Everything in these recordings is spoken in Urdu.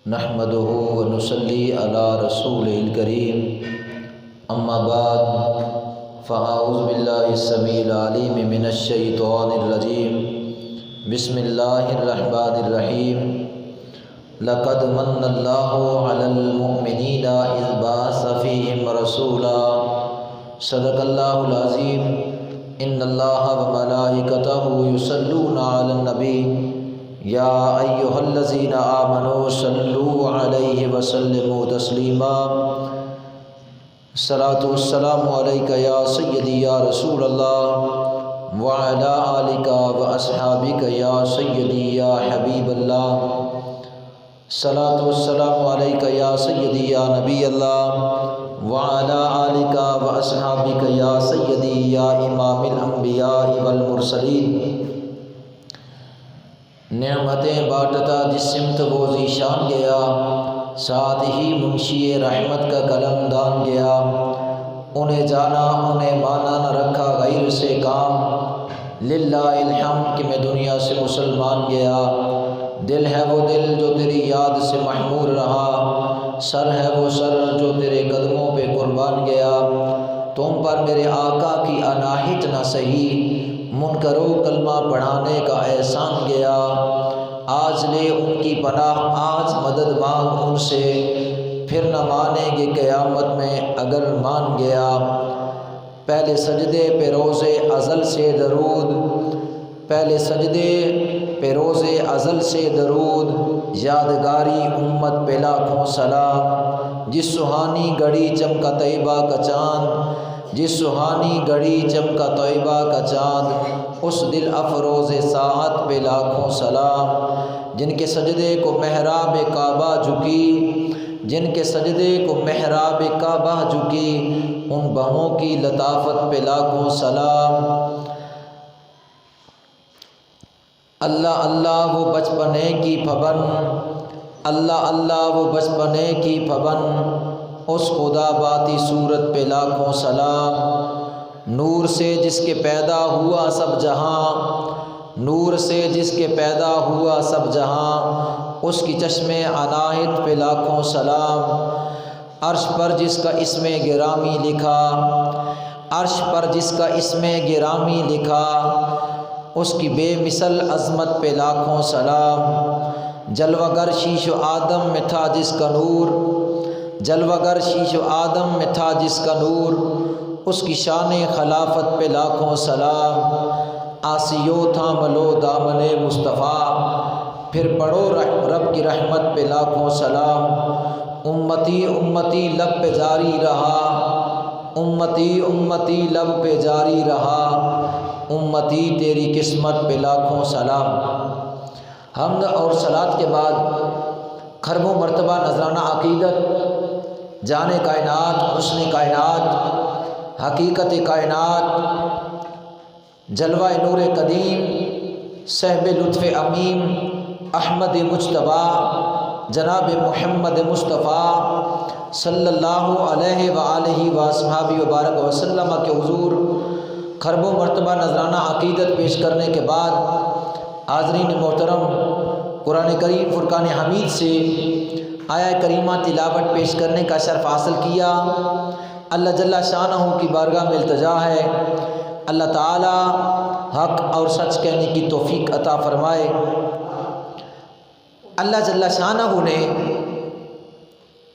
نحمده ونصلي على رسوله الكريم اما بعد فاعوذ بالله السميع العليم من الشيطان الرجيم بسم الله الرحمن الرحيم لقد من الله على المؤمنين إذ بعث فيهم رسولا صدق الله العظيم ان الله وملائكته يصلون على النبي یا ایھا الذین آمنوا صلوا علیہ وسلموا تسلیما الصلاۃ والسلام علیک یا سیدی یا رسول اللہ وعلی آلک واصحابک یا سیدی یا حبیب اللہ الصلاۃ والسلام علیک یا سیدی یا نبی اللہ وعلی آلک واصحابک یا سیدی یا امام الانبیاء والمرسلین نعمتیں بانٹتا جس سمت وہ ذیشان گیا ساتھ ہی منشی رحمت کا قلم دان گیا انہیں جانا انہیں مانا نہ رکھا غیر سے کام للہ الحمد کہ میں دنیا سے مسلمان گیا دل ہے وہ دل جو تیری یاد سے محمور رہا سر ہے وہ سر جو تیرے قدموں پہ قربان گیا تم پر میرے آقا کی اناہت نہ سہی منکرو کلمہ پڑھانے کا احسان گیا آج لے ان کی پناہ آج مدد مانگ ان سے پھر نہ مانیں گے قیامت میں اگر مان گیا پہلے سجدے پہ روز ازل سے درود پہلے سجدے پہ روز ازل سے درود یادگاری امت پہ لاکھوں سلام جس سہانی گھڑی چمکا طیبہ کا چاند جس سہانی گھڑی چمکا طیبہ کا چاند اس دل افروز ساعت پہ لاکھوں سلام جن کے سجدے کو محراب کعبہ جھکی جن کے سجدے کو محراب کعبہ جھکی ان بہوں کی لطافت پہ لاکھوں سلام اللہ اللہ وہ بچپنے کی پھبن اللہ اللہ وہ بچپنے کی پھبن اس خدا باتی صورت پہ لاکھوں سلام نور سے جس کے پیدا ہوا سب جہاں نور سے جس کے پیدا ہوا سب جہاں اس کی چشم عنایت پہ لاکھوں سلام عرش پر جس کا اسم گرامی لکھا عرش پر جس کا اسم گرامی لکھا اس کی بے مثل عظمت پہ لاکھوں سلام جلوہ گر شیش و آدم میں تھا جس کا نور جلوہ گر شیش و آدم میں تھا جس کا نور اس کی شان خلافت پہ لاکھوں سلام آسیو تھام لو دامن مصطفیٰ پھر پڑھو رب کی رحمت پہ لاکھوں سلام امتی امتی لب پہ جاری رہا امتی امتی لب پہ جاری رہا امتی تیری قسمت پہ لاکھوں سلام حمد اور صلات کے بعد خربوں مرتبہ نذرانہ عقیدت جان کائنات حسن کائنات حقیقت کائنات جلوہ نور قدیم صحب لطف امیم احمد مجتبیٰ جناب محمد مصطفیٰ صلی اللہ علیہ وآلہ وصحبہ وبارک وسلم کے حضور خربوں مرتبہ نذرانہ عقیدت پیش کرنے کے بعد حاضرین محترم قرآن کریم فرقان حمید سے آیہ کریمہ تلاوت پیش کرنے کا شرف حاصل کیا اللہ جل شانہ کی بارگاہ میں التجا ہے اللہ تعالی حق اور سچ کہنے کی توفیق عطا فرمائے اللہ جل شانہ نے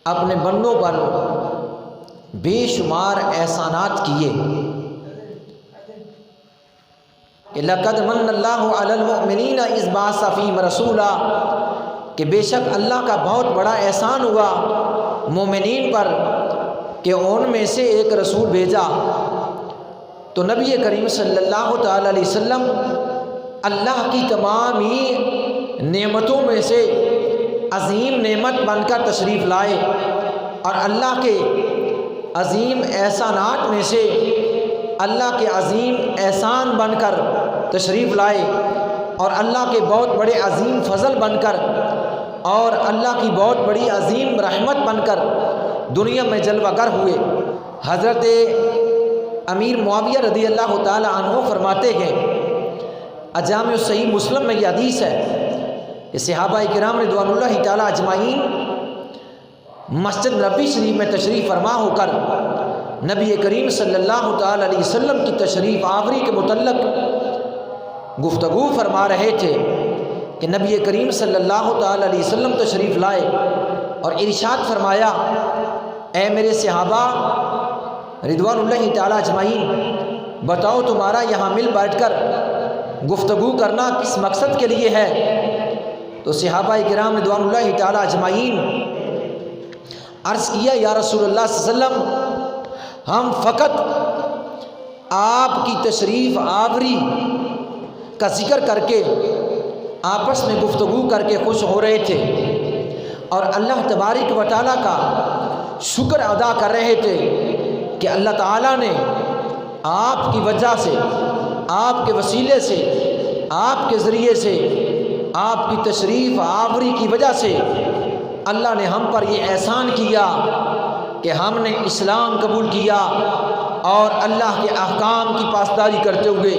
اپنے بندوں پر بے شمار احسانات کیے کہ لقد من اللہ علی المؤمنین اذ بعث فیہم رسولا کہ بے شک اللہ کا بہت بڑا احسان ہوا مومنین پر کہ ان میں سے ایک رسول بھیجا تو نبی کریم صلی اللہ تعالی علیہ وسلم اللہ کی تمام ہی نعمتوں میں سے عظیم نعمت بن کر تشریف لائے اور اللہ کے عظیم احسانات میں سے اللہ کے عظیم احسان بن کر تشریف لائے اور اللہ کے بہت بڑے عظیم فضل بن کر اور اللہ کی بہت بڑی عظیم رحمت بن کر دنیا میں جلوہ گر ہوئے حضرت امیر معاویہ رضی اللہ تعالی عنہ فرماتے ہیں جامع صحیح مسلم میں یہ حدیث ہے کہ صحابہ کرام رضوان اللہ تعالیٰ اجمعین مسجد نبوی شریف میں تشریف فرما ہو کر نبی کریم صلی اللہ تعالیٰ علیہ وسلم کی تشریف آوری کے متعلق گفتگو فرما رہے تھے کہ نبی کریم صلی اللہ تعالیٰ علیہ وسلم تشریف لائے اور ارشاد فرمایا، اے میرے صحابہ رضوان اللہ تعالیٰ اجمعین، بتاؤ تمہارا یہاں مل بیٹھ کر گفتگو کرنا کس مقصد کے لیے ہے؟ تو صحابہ کرام رضوان اللہ تعالیٰ اجمعین عرض کیا، یا رسول اللہ صلی اللہ علیہ وسلم، ہم فقط آپ کی تشریف آوری کا ذکر کر کے آپس میں گفتگو کر کے خوش ہو رہے تھے اور اللہ تبارک و تعالیٰ کا شکر ادا کر رہے تھے کہ اللہ تعالیٰ نے آپ کی وجہ سے، آپ کے وسیلے سے، آپ کے ذریعے سے، آپ کی تشریف آوری کی وجہ سے اللہ نے ہم پر یہ احسان کیا کہ ہم نے اسلام قبول کیا اور اللہ کے احکام کی پاسداری کرتے ہوئے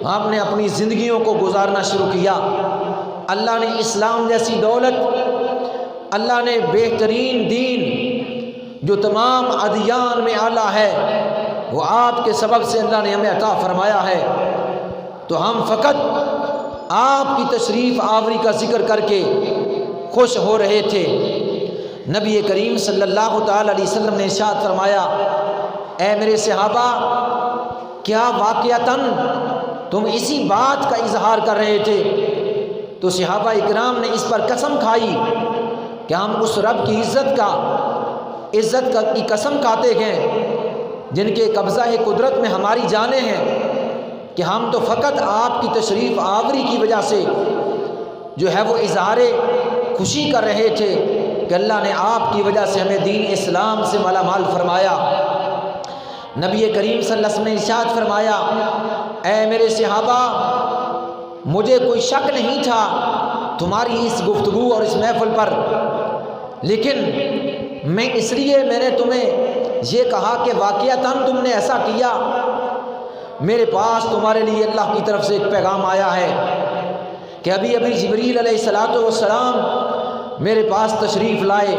ہم نے اپنی زندگیوں کو گزارنا شروع کیا۔ اللہ نے اسلام جیسی دولت، اللہ نے بہترین دین جو تمام ادیان میں اعلیٰ ہے، وہ آپ کے سبب سے اللہ نے ہمیں عطا فرمایا ہے۔ تو ہم فقط آپ کی تشریف آوری کا ذکر کر کے خوش ہو رہے تھے۔ نبی کریم صلی اللہ تعالیٰ علیہ وسلم نے ارشاد فرمایا، اے میرے صحابہ، کیا واقعتاً تم اسی بات کا اظہار کر رہے تھے؟ تو صحابہ اکرام نے اس پر قسم کھائی کہ ہم اس رب کی عزت کی قسم کھاتے ہیں جن کے قبضہ قدرت میں ہماری جانیں ہیں، کہ ہم تو فقط آپ کی تشریف آوری کی وجہ سے جو ہے وہ اظہار خوشی کر رہے تھے کہ اللہ نے آپ کی وجہ سے ہمیں دین اسلام سے مالا مال فرمایا۔ نبی کریم صلی اللہ علیہ وسلم نے ارشاد فرمایا، اے میرے صحابہ، مجھے کوئی شک نہیں تھا تمہاری اس گفتگو اور اس محفل پر، لیکن میں نے تمہیں یہ کہا کہ واقعتاً تم نے ایسا کیا، میرے پاس تمہارے لیے اللہ کی طرف سے ایک پیغام آیا ہے کہ ابھی جبریل علیہ السلام میرے پاس تشریف لائے۔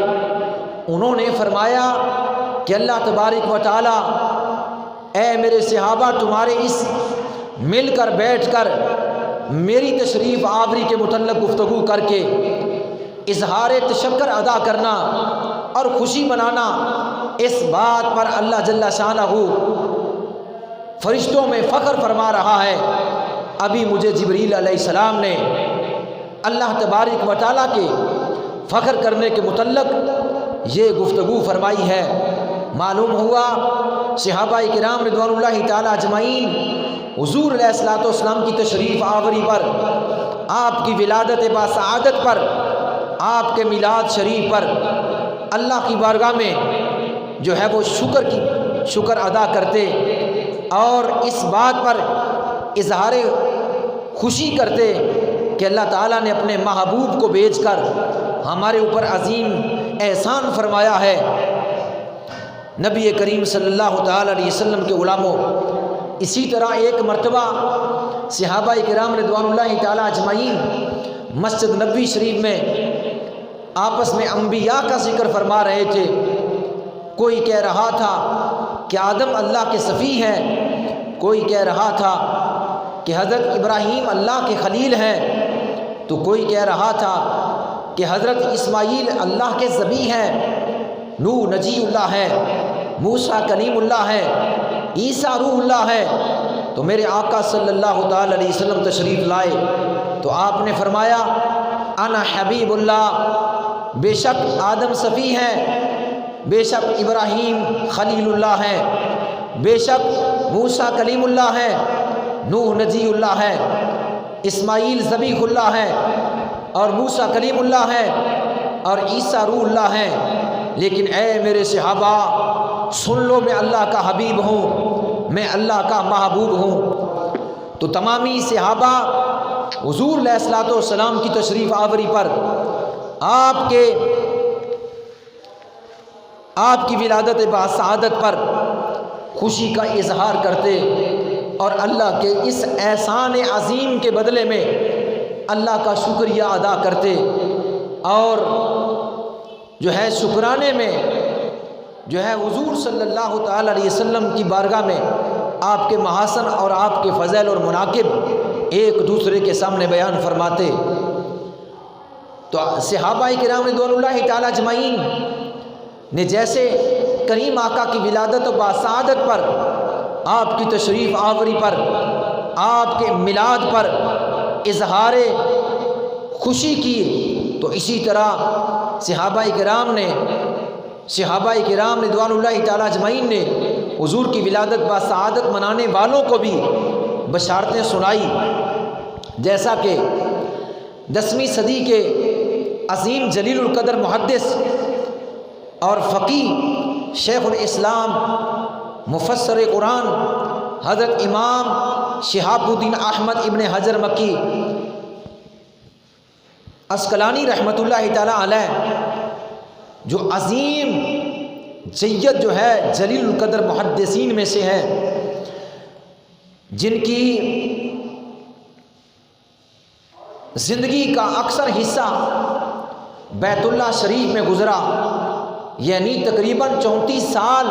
انہوں نے فرمایا کہ اللہ تبارک و تعالی اے میرے صحابہ، تمہارے اس مل کر بیٹھ کر میری تشریف آوری کے متعلق گفتگو کر کے اظہار تشکر ادا کرنا اور خوشی منانا، اس بات پر اللہ جل شانہ فرشتوں میں فخر فرما رہا ہے۔ ابھی مجھے جبریل علیہ السلام نے اللہ تبارک و تعالیٰ کے فخر کرنے کے متعلق یہ گفتگو فرمائی ہے۔ معلوم ہوا صحابہ کرام رضوان اللہ تعالیٰ اجمعین حضور علیہ السلام کی تشریف آوری پر، آپ کی ولادت باسعادت پر، آپ کے میلاد شریف پر اللہ کی بارگاہ میں جو ہے وہ شکر ادا کرتے اور اس بات پر اظہار خوشی کرتے کہ اللہ تعالیٰ نے اپنے محبوب کو بھیج کر ہمارے اوپر عظیم احسان فرمایا ہے۔ نبی کریم صلی اللہ تعالیٰ علیہ وسلم کے غلاموں، اسی طرح ایک مرتبہ صحابہ کرام رضوان اللہ تعالیٰ اجمعین مسجد نبوی شریف میں آپس میں انبیاء کا ذکر فرما رہے تھے۔ کوئی کہہ رہا تھا کہ آدم اللہ کے صفی ہیں، کوئی کہہ رہا تھا کہ حضرت ابراہیم اللہ کے خلیل ہیں، تو کوئی کہہ رہا تھا کہ حضرت اسماعیل اللہ کے ذبیح ہیں، نوح نجی اللہ ہے، موسیٰ کلیم اللہ ہے، عیسیٰ روح اللہ ہے۔ تو میرے آقا صلی اللہ تعالی علیہ وسلم تشریف لائے تو آپ نے فرمایا، انا حبیب اللہ، بے شک آدم صفی ہے، بے شک ابراہیم خلیل اللہ ہے، بے شک موسیٰ کلیم اللہ ہے، نوح نجی اللہ ہے، اسماعیل ذبیح اللہ ہے اور موسیٰ کلیم اللہ ہے اور عیسیٰ روح اللہ ہے۔ لیکن اے میرے صحابہ سن لو، میں اللہ کا حبیب ہوں، میں اللہ کا محبوب ہوں۔ تو تمامی صحابہ حضور علیہ السلام کی تشریف آوری پر، آپ کی ولادت باسعادت پر خوشی کا اظہار کرتے اور اللہ کے اس احسان عظیم کے بدلے میں اللہ کا شکریہ ادا کرتے اور جو ہے شکرانے میں جو ہے حضور صلی اللہ تعالی علیہ وسلم کی بارگاہ میں آپ کے محاسن اور آپ کے فضائل اور مناقب ایک دوسرے کے سامنے بیان فرماتے۔ تو صحابہ کرام رضوان اللہ تعالی اجمعین نے جیسے کریم آقا کی ولادت و باسعادت پر، آپ کی تشریف آوری پر، آپ کے میلاد پر اظہار خوشی کی، تو اسی طرح صحابہ کرام رضوان اللہ تعالی اجمعین نے حضور کی ولادت باسعادت منانے والوں کو بھی بشارتیں سنائی۔ جیسا کہ 10ویں صدی کے عظیم جلیل القدر محدث اور فقیہ شیخ الاسلام مفسر قرآن حضرت امام شہاب الدین احمد ابن حجر مکی عسقلانی رحمۃ اللہ تعالی علیہ، جو عظیم جید جو ہے جلیل القدر محدثین میں سے ہے، جن کی زندگی کا اکثر حصہ بیت اللہ شریف میں گزرا، یعنی تقریباً 34 سال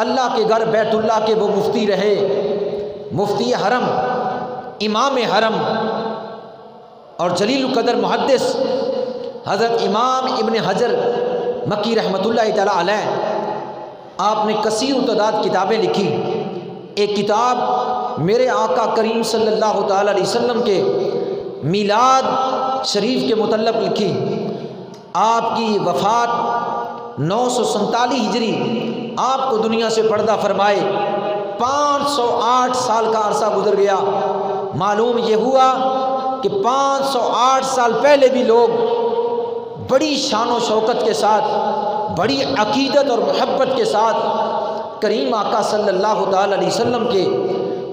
اللہ کے گھر بیت اللہ کے وہ مفتی رہے، مفتی حرم، امام حرم اور جلیل القدر محدث حضرت امام ابن حجر مکی رحمۃ اللہ تعالی علیہ، آپ نے کثیر تعداد کتابیں لکھی۔ ایک کتاب میرے آقا کریم صلی اللہ تعالی علیہ وسلم کے میلاد شریف کے متعلق لکھی۔ آپ کی وفات 947 ہجری آپ کو دنیا سے پردہ فرمائے 508 سال کا عرصہ گزر گیا۔ معلوم یہ ہوا کہ 508 سال پہلے بھی لوگ بڑی شان و شوکت کے ساتھ، بڑی عقیدت اور محبت کے ساتھ کریم آقا صلی اللہ تعالی علیہ وسلم کے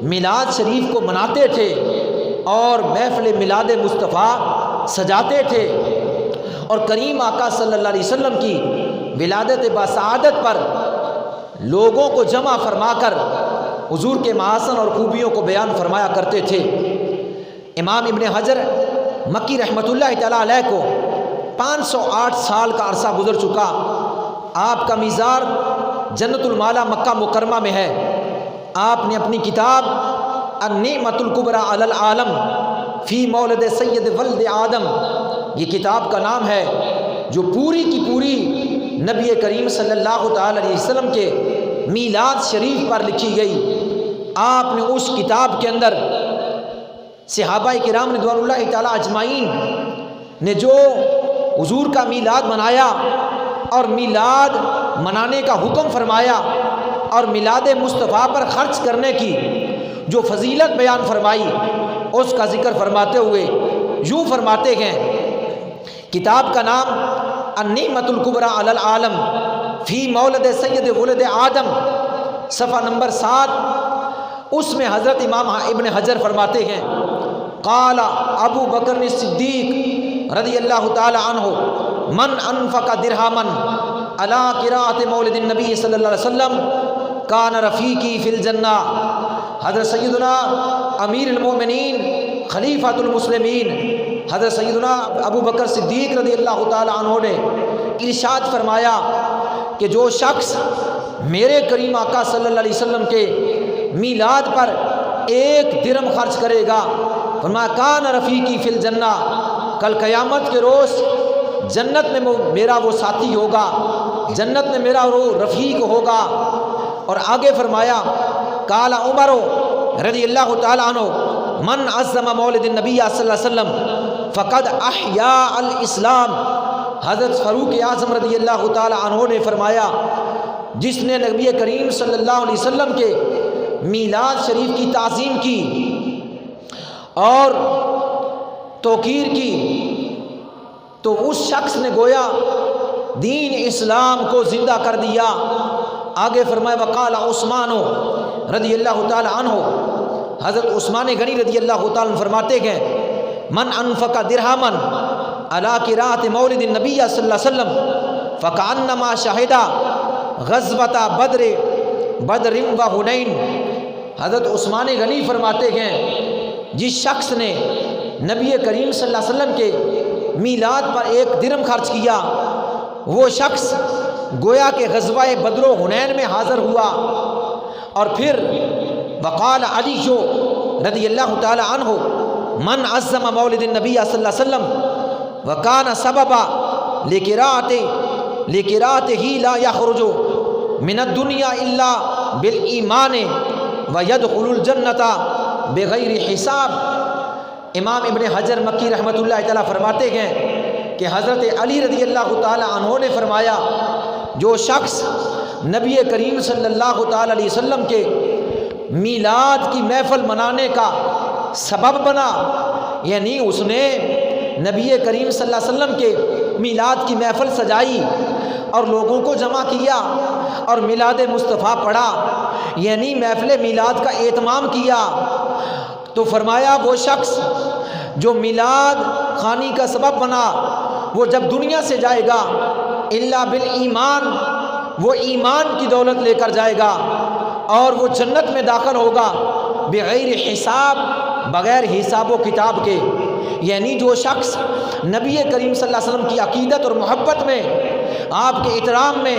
میلاد شریف کو مناتے تھے اور محفل میلاد مصطفیٰ سجاتے تھے، اور کریم آقا صلی اللہ علیہ وسلم کی ولادت باسعادت پر لوگوں کو جمع فرما کر حضور کے محاسن اور خوبیوں کو بیان فرمایا کرتے تھے۔ امام ابن حجر مکی رحمۃ اللہ تعالی علیہ کو 508 سال کا عرصہ گزر چکا۔ آپ کا میزار جنت المالا مکہ مکرمہ میں ہے۔ آپ نے اپنی کتاب النعمت الکبریٰ علی العالم فی مولد سید ولد آدم، یہ کتاب کا نام ہے، جو پوری کی پوری نبی کریم صلی اللہ تعالی علیہ وسلم کے میلاد شریف پر لکھی گئی۔ آپ نے اس کتاب کے اندر صحابہ کرام رضوان اللہ تعالی اجمعین نے جو حضور کا میلاد منایا اور میلاد منانے کا حکم فرمایا اور میلاد مصطفیٰ پر خرچ کرنے کی جو فضیلت بیان فرمائی، اس کا ذکر فرماتے ہوئے یوں فرماتے ہیں، کتاب کا نام النعمت الکبریٰ علی العالم فی مولد سید ولد آدم، صفحہ نمبر 7، اس میں حضرت امام ابن حجر فرماتے ہیں، قال ابو بکر صدیق رضی اللہ تعالی عنہ من انفق درہما علی قراءۃ مولد النبی صلی اللہ علیہ وسلم کان رفیقی فی الجنہ۔ حضرت سیدنا امیر المومنین خلیفۃ المسلمین حضرت سیدنا ابو بکر صدیق رضی اللہ تعالی عنہ نے ارشاد فرمایا کہ جو شخص میرے کریم آقا صلی اللہ علیہ وسلم کے میلاد پر 1 درہم خرچ کرے گا، فرمایا کان رفیقی فی الجنہ، کل قیامت کے روز جنت میں میرا وہ ساتھی ہوگا، جنت میں میرا وہ رفیق ہوگا۔ اور آگے فرمایا قال عمر رضی اللہ تعالی عنہ من عظم مولد النبی صلی اللہ علیہ وسلم فقد احیا الاسلام۔ حضرت فاروق اعظم رضی اللہ تعالی عنہ نے فرمایا جس نے نبی کریم صلی اللہ علیہ وسلم کے میلاد شریف کی تعظیم کی اور توقیر کی، تو اس شخص نے گویا دین اسلام کو زندہ کر دیا۔ آگے فرمایا وقال عثمان رضی اللہ تعالی عنہ، حضرت عثمان غنی رضی اللہ تعالی عنہ فرماتے ہیں من انفق درہما علی قراءۃ مولد النبی صلی اللہ علیہ وسلم فکأنما شہد غزوۃ بدر و حنین۔ حضرت عثمان غنی فرماتے ہیں جس شخص نے نبی کریم صلی اللہ علیہ وسلم کے میلاد پر 1 درہم خرچ کیا، وہ شخص گویا کہ غزوہ بدر و حنین میں حاضر ہوا۔ اور پھر وقال علی رضی اللہ تعالی عنہ من عظم مولد النبی صلی اللہ علیہ وسلم وکان سببا لقراءتہ لا یخرج من الدنیا الا بالایمان ویدخل الجنۃ بغیر حساب۔ امام ابن حجر مکی رحمۃ اللہ تعالیٰ فرماتے ہیں کہ حضرت علی رضی اللہ تعالی عنہ نے فرمایا، جو شخص نبی کریم صلی اللہ تعالی علیہ وسلم کے میلاد کی محفل منانے کا سبب بنا، یعنی اس نے نبی کریم صلی اللہ علیہ وسلم کے میلاد کی محفل سجائی اور لوگوں کو جمع کیا اور میلاد مصطفیٰ پڑھا، یعنی محفل میلاد کا اہتمام کیا، تو فرمایا وہ شخص جو میلاد خوانی کا سبب بنا، وہ جب دنیا سے جائے گا الا بالایمان، وہ ایمان کی دولت لے کر جائے گا اور وہ جنت میں داخل ہوگا بغیر حساب، بغیر حساب و کتاب کے۔ یعنی جو شخص نبی کریم صلی اللہ علیہ وسلم کی عقیدت اور محبت میں، آپ کے احترام میں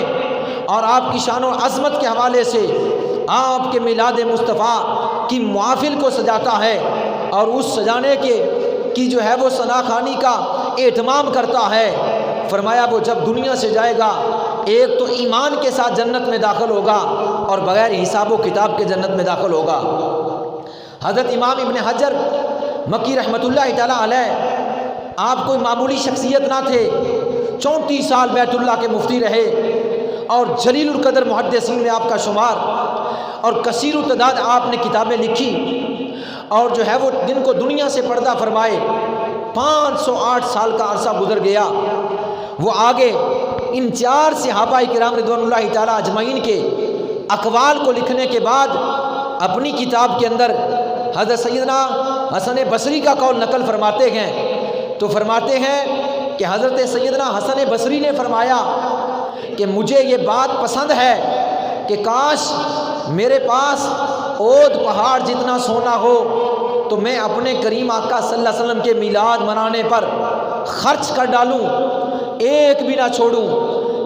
اور آپ کی شان و عظمت کے حوالے سے آپ کے میلاد مصطفیٰ کی محافل کو سجاتا ہے اور اس سجانے کی جو ہے وہ ثنا خوانی کا اہتمام کرتا ہے، فرمایا وہ جب دنیا سے جائے گا ایک تو ایمان کے ساتھ جنت میں داخل ہوگا اور بغیر حساب و کتاب کے جنت میں داخل ہوگا۔ حضرت امام ابن حجر مکی رحمۃ اللہ تعالیٰ علیہ آپ کوئی معمولی شخصیت نہ تھے، 34 سال بیت اللہ کے مفتی رہے اور جلیل القدر محدثین میں آپ کا شمار، اور کثیر التعداد آپ نے کتابیں لکھی، اور جو ہے وہ جن کو دنیا سے پردہ فرمائے 508 سال کا عرصہ گزر گیا۔ وہ آگے ان 4 صحابہ کرام رضوان اللہ تعالیٰ اجمعین کے اقوال کو لکھنے کے بعد اپنی کتاب کے اندر حضرت سیدنا حسن بصری کا قول نقل فرماتے ہیں، تو فرماتے ہیں کہ حضرت سیدنا حسن بصری نے فرمایا کہ مجھے یہ بات پسند ہے کہ کاش میرے پاس اود پہاڑ جتنا سونا ہو تو میں اپنے کریم آقا صلی اللہ علیہ وسلم کے میلاد منانے پر خرچ کر ڈالوں، ایک بھی نہ چھوڑوں،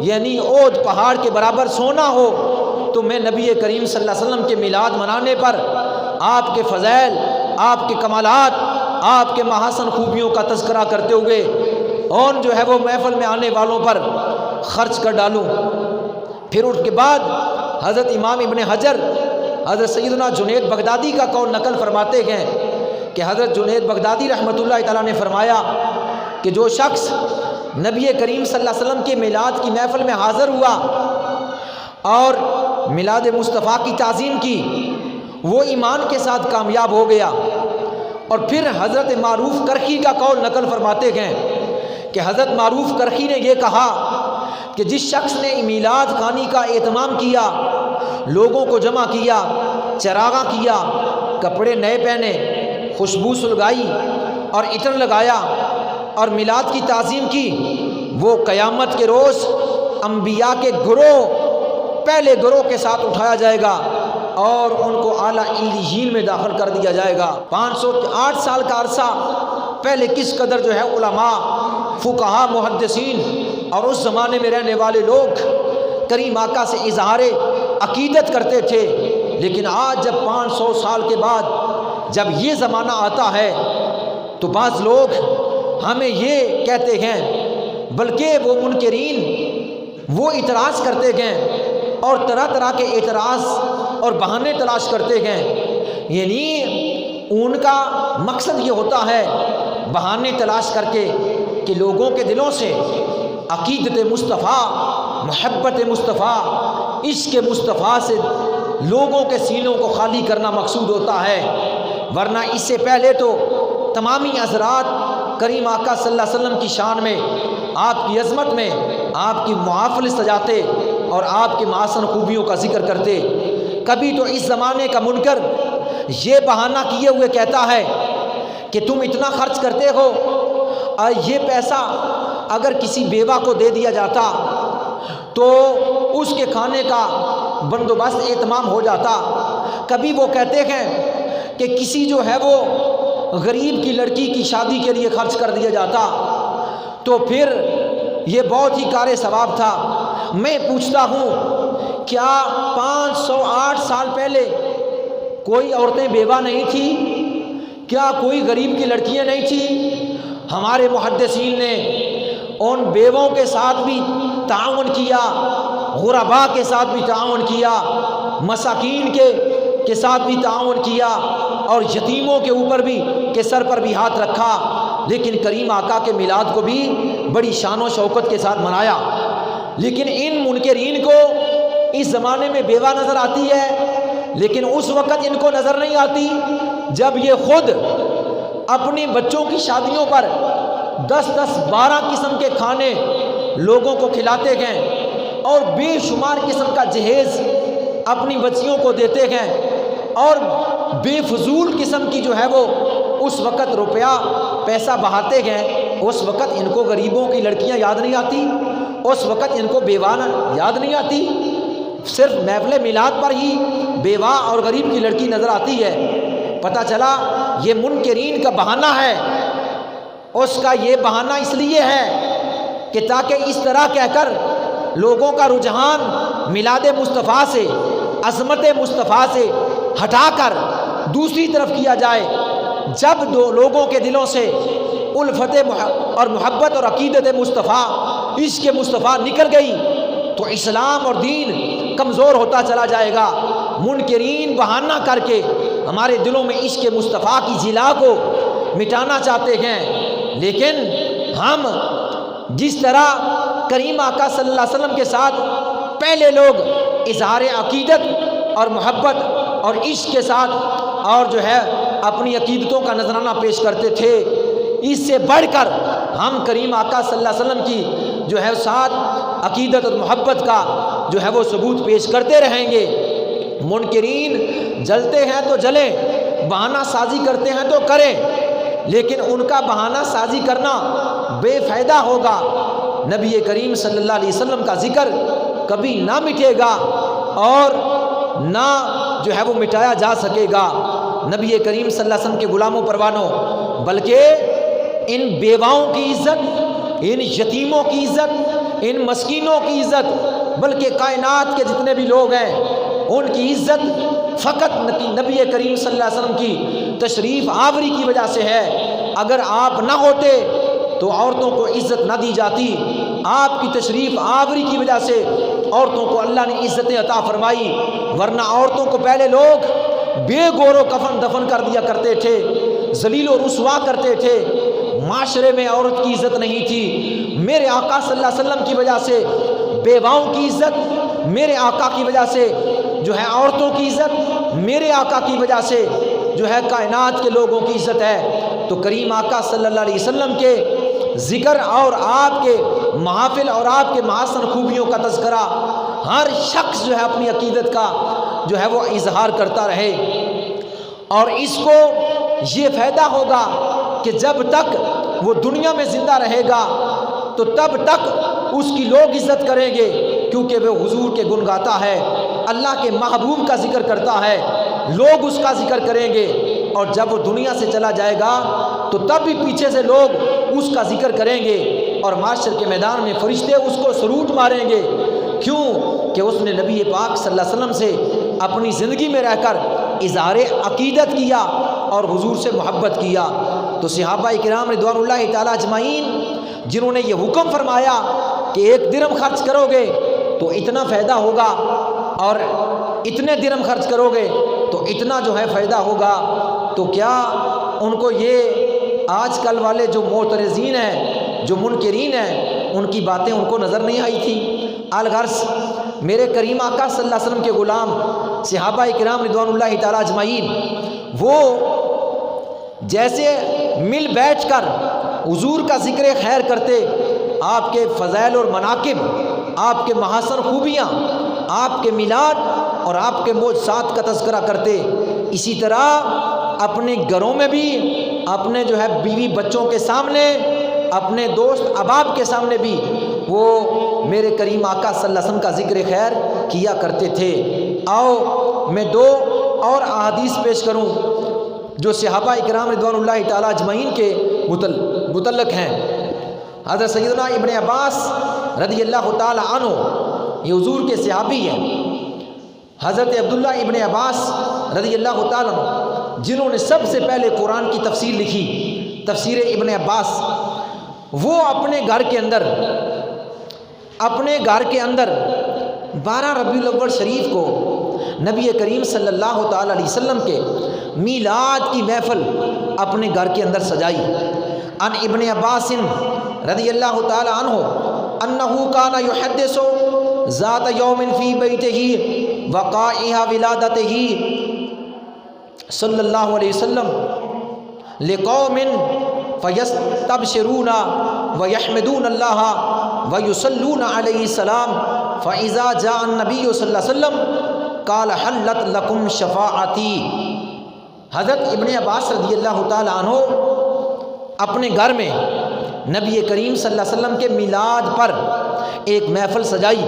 یعنی اود پہاڑ کے برابر سونا ہو تو میں نبی کریم صلی اللہ علیہ وسلم کے میلاد منانے پر آپ کے فضائل، آپ کے کمالات، آپ کے محاسن خوبیوں کا تذکرہ کرتے ہوئے اور جو ہے وہ محفل میں آنے والوں پر خرچ کر ڈالوں۔ پھر اس کے بعد حضرت امام ابن حجر حضرت سیدنا جنید بغدادی کا قول نقل فرماتے ہیں کہ حضرت جنید بغدادی رحمۃ اللہ تعالیٰ نے فرمایا کہ جو شخص نبی کریم صلی اللہ علیہ وسلم کے میلاد کی محفل میں حاضر ہوا اور میلاد مصطفیٰ کی تعظیم کی، وہ ایمان کے ساتھ کامیاب ہو گیا۔ اور پھر حضرت معروف کرخی کا قول نقل فرماتے ہیں کہ حضرت معروف کرخی نے یہ کہا کہ جس شخص نے میلاد خوانی کا اہتمام کیا، لوگوں کو جمع کیا، چراغاں کیا، کپڑے نئے پہنے، خوشبو سلگائی اور عطر لگایا اور میلاد کی تعظیم کی، وہ قیامت کے روز انبیاء کے گروہ، پہلے گروہ کے ساتھ اٹھایا جائے گا اور ان کو اعلیٰ علیین میں داخل کر دیا جائے گا۔ 508 سال کا عرصہ پہلے کس قدر جو ہے علماء، فقہاء، محدثین اور اس زمانے میں رہنے والے لوگ کریم آقا سے اظہار عقیدت کرتے تھے، لیکن آج جب 500 سال کے بعد جب یہ زمانہ آتا ہے تو بعض لوگ ہمیں یہ کہتے ہیں، بلکہ وہ منکرین وہ اعتراض کرتے ہیں اور طرح طرح کے اعتراض اور بہانے تلاش کرتے ہیں، یعنی ان کا مقصد یہ ہوتا ہے بہانے تلاش کر کے کہ لوگوں کے دلوں سے عقیدت مصطفیٰ، محبت مصطفیٰ، عشق مصطفیٰ سے لوگوں کے سینوں کو خالی کرنا مقصود ہوتا ہے، ورنہ اس سے پہلے تو تمامی حضرات کریم آقا صلی اللہ علیہ وسلم کی شان میں، آپ کی عظمت میں آپ کی محافل سجاتے اور آپ کے محاسن خوبیوں کا ذکر کرتے۔ کبھی تو اس زمانے کا منکر یہ بہانہ کیے ہوئے کہتا ہے کہ تم اتنا خرچ کرتے ہو، اور یہ پیسہ اگر کسی بیوہ کو دے دیا جاتا تو اس کے کھانے کا بندوبست اہتمام ہو جاتا۔ کبھی وہ کہتے ہیں کہ کسی جو ہے وہ غریب کی لڑکی کی شادی کے لیے خرچ کر دیا جاتا تو پھر یہ بہت ہی کار ثواب تھا۔ میں پوچھتا ہوں، کیا 508 سال پہلے کوئی عورتیں بیوہ نہیں تھیں؟ کیا کوئی غریب کی لڑکیاں نہیں تھیں؟ ہمارے محدثین نے ان بیووں کے ساتھ بھی تعاون کیا، غرباء کے ساتھ بھی تعاون کیا، مساکین کے ساتھ بھی تعاون کیا، اور یتیموں کے اوپر بھی کے سر پر بھی ہاتھ رکھا، لیکن کریم آقا کے میلاد کو بھی بڑی شان و شوکت کے ساتھ منایا۔ لیکن ان منکرین کو اس زمانے میں بیوہ نظر آتی ہے، لیکن اس وقت ان کو نظر نہیں آتی جب یہ خود اپنی بچوں کی شادیوں پر 10 12 قسم کے کھانے لوگوں کو کھلاتے گئے اور بے شمار قسم کا جہیز اپنی بچیوں کو دیتے گئے، اور بے فضول قسم کی جو ہے وہ اس وقت روپیہ پیسہ بہاتے گئے۔ اس وقت ان کو غریبوں کی لڑکیاں یاد نہیں آتی، اس وقت ان کو بیوہ یاد نہیں آتی، صرف محفل میلاد پر ہی بیوہ اور غریب کی لڑکی نظر آتی ہے۔ پتہ چلا یہ منکرین کا بہانہ ہے۔ اس کا یہ بہانہ اس لیے ہے کہ تاکہ اس طرح کہہ کر لوگوں کا رجحان میلاد مصطفیٰ سے، عظمت مصطفیٰ سے ہٹا کر دوسری طرف کیا جائے۔ جب لوگوں کے دلوں سے الفت اور محبت اور عقیدت مصطفیٰ، عشق مصطفیٰ نکل گئی تو اسلام اور دین کمزور ہوتا چلا جائے گا۔ منکرین بہانہ کر کے ہمارے دلوں میں عشق مصطفیٰ کی جلا کو مٹانا چاہتے ہیں، لیکن ہم جس طرح کریم آقا صلی اللہ علیہ وسلم کے ساتھ پہلے لوگ اظہار عقیدت اور محبت اور عشق کے ساتھ اور جو ہے اپنی عقیدتوں کا نذرانہ پیش کرتے تھے، اس سے بڑھ کر ہم کریم آقا صلی اللہ علیہ وسلم کی جو ہے ساتھ عقیدت اور محبت کا جو ہے وہ ثبوت پیش کرتے رہیں گے۔ منکرین جلتے ہیں تو جلیں، بہانہ سازی کرتے ہیں تو کریں، لیکن ان کا بہانہ سازی کرنا بے فائدہ ہوگا۔ نبی کریم صلی اللہ علیہ وسلم کا ذکر کبھی نہ مٹے گا اور نہ جو ہے وہ مٹایا جا سکے گا۔ نبی کریم صلی اللہ علیہ وسلم کے غلاموں پروانوں، بلکہ ان بیواؤں کی عزت، ان یتیموں کی عزت، ان مسکینوں کی عزت، بلکہ کائنات کے جتنے بھی لوگ ہیں ان کی عزت فقط نبی کریم صلی اللہ علیہ وسلم کی تشریف آوری کی وجہ سے ہے۔ اگر آپ نہ ہوتے تو عورتوں کو عزت نہ دی جاتی۔ آپ کی تشریف آوری کی وجہ سے عورتوں کو اللہ نے عزتیں عطا فرمائی، ورنہ عورتوں کو پہلے لوگ بے گور و کفن دفن کر دیا کرتے تھے، ذلیل و رسوا کرتے تھے۔ معاشرے میں عورت کی عزت نہیں تھی۔ میرے آقا صلی اللہ علیہ وسلم کی وجہ سے بیواؤں کی عزت، میرے آقا کی وجہ سے جو ہے عورتوں کی عزت، میرے آقا کی وجہ سے جو ہے کائنات کے لوگوں کی عزت ہے۔ تو کریم آقا صلی اللہ علیہ وسلم کے ذکر اور آپ کے محافل اور آپ کے محسن خوبیوں کا تذکرہ ہر شخص جو ہے اپنی عقیدت کا جو ہے وہ اظہار کرتا رہے، اور اس کو یہ فائدہ ہوگا کہ جب تک وہ دنیا میں زندہ رہے گا تو تب تک اس کی لوگ عزت کریں گے، کیونکہ وہ حضور کے گن گاتا ہے، اللہ کے محبوب کا ذکر کرتا ہے، لوگ اس کا ذکر کریں گے۔ اور جب وہ دنیا سے چلا جائے گا تو تب بھی پیچھے سے لوگ اس کا ذکر کریں گے، اور معاشر کے میدان میں فرشتے اس کو سلوٹ ماریں گے۔ کیوں کہ اس نے نبی پاک صلی اللہ علیہ وسلم سے اپنی زندگی میں رہ کر اظہار عقیدت کیا اور حضور سے محبت کیا۔ تو صحابہ کرام رضوان اللہ تعالیٰ اجمعین جنہوں نے یہ حکم فرمایا کہ 1 درہم خرچ کرو گے تو اتنا فائدہ ہوگا، اور اتنے درہم خرچ کرو گے تو اتنا جو ہے فائدہ ہوگا، تو کیا ان کو یہ آج کل والے جو معترضین ہیں، جو منکرین ہیں، ان کی باتیں ان کو نظر نہیں آئی تھی؟ الغرض میرے کریم آقا صلی اللہ علیہ وسلم کے غلام صحابہ کرام رضوان اللہ تعالیٰ اجمعین وہ جیسے مل بیٹھ کر حضور کا ذکر خیر کرتے، آپ کے فضائل اور مناقب، آپ کے محاسن خوبیاں، آپ کے میلاد اور آپ کے معجزات کا تذکرہ کرتے، اسی طرح اپنے گھروں میں بھی، اپنے جو ہے بیوی بچوں کے سامنے، اپنے دوست احباب کے سامنے بھی وہ میرے کریم آقا صلی اللہ علیہ وسلم کا ذکر خیر کیا کرتے تھے۔ آؤ میں 2 اور احادیث پیش کروں۔ جو صحابہ اکرام رضوان اللہ تعالیٰ اجمعین کے متعلق ہیں۔ حضرت سیدنا ابن عباس رضی اللہ تعالیٰ عنہ یہ حضور کے صحابی ہیں۔ حضرت عبداللہ ابن عباس رضی اللہ تعالیٰ عنہ جنہوں نے سب سے پہلے قرآن کی تفسیر لکھی، تفسیر ابن عباس، وہ اپنے گھر کے اندر 12 ربیع الاول شریف کو نبی کریم صلی اللہ تعالیٰ علیہ وسلم کے میلاد کی محفل اپنے گھر کے اندر سجائی۔ ان ابن عباس رضی اللہ تعالیٰ عنہ انہو کان یحدث ذات یوم فی بیتہ وقائع ولادتہ صلی اللہ علیہ وسلم لقوم فیستبشرون ویحمدون اللہ ویصلون علیہ السلام فاذا جاء النبی صلی اللہ علیہ وسلم قال حلت لکم شفاعتی۔ حضرت ابن عباس رضی اللہ تعالیٰ عنہ اپنے گھر میں نبی کریم صلی اللہ علیہ وسلم کے میلاد پر ایک محفل سجائی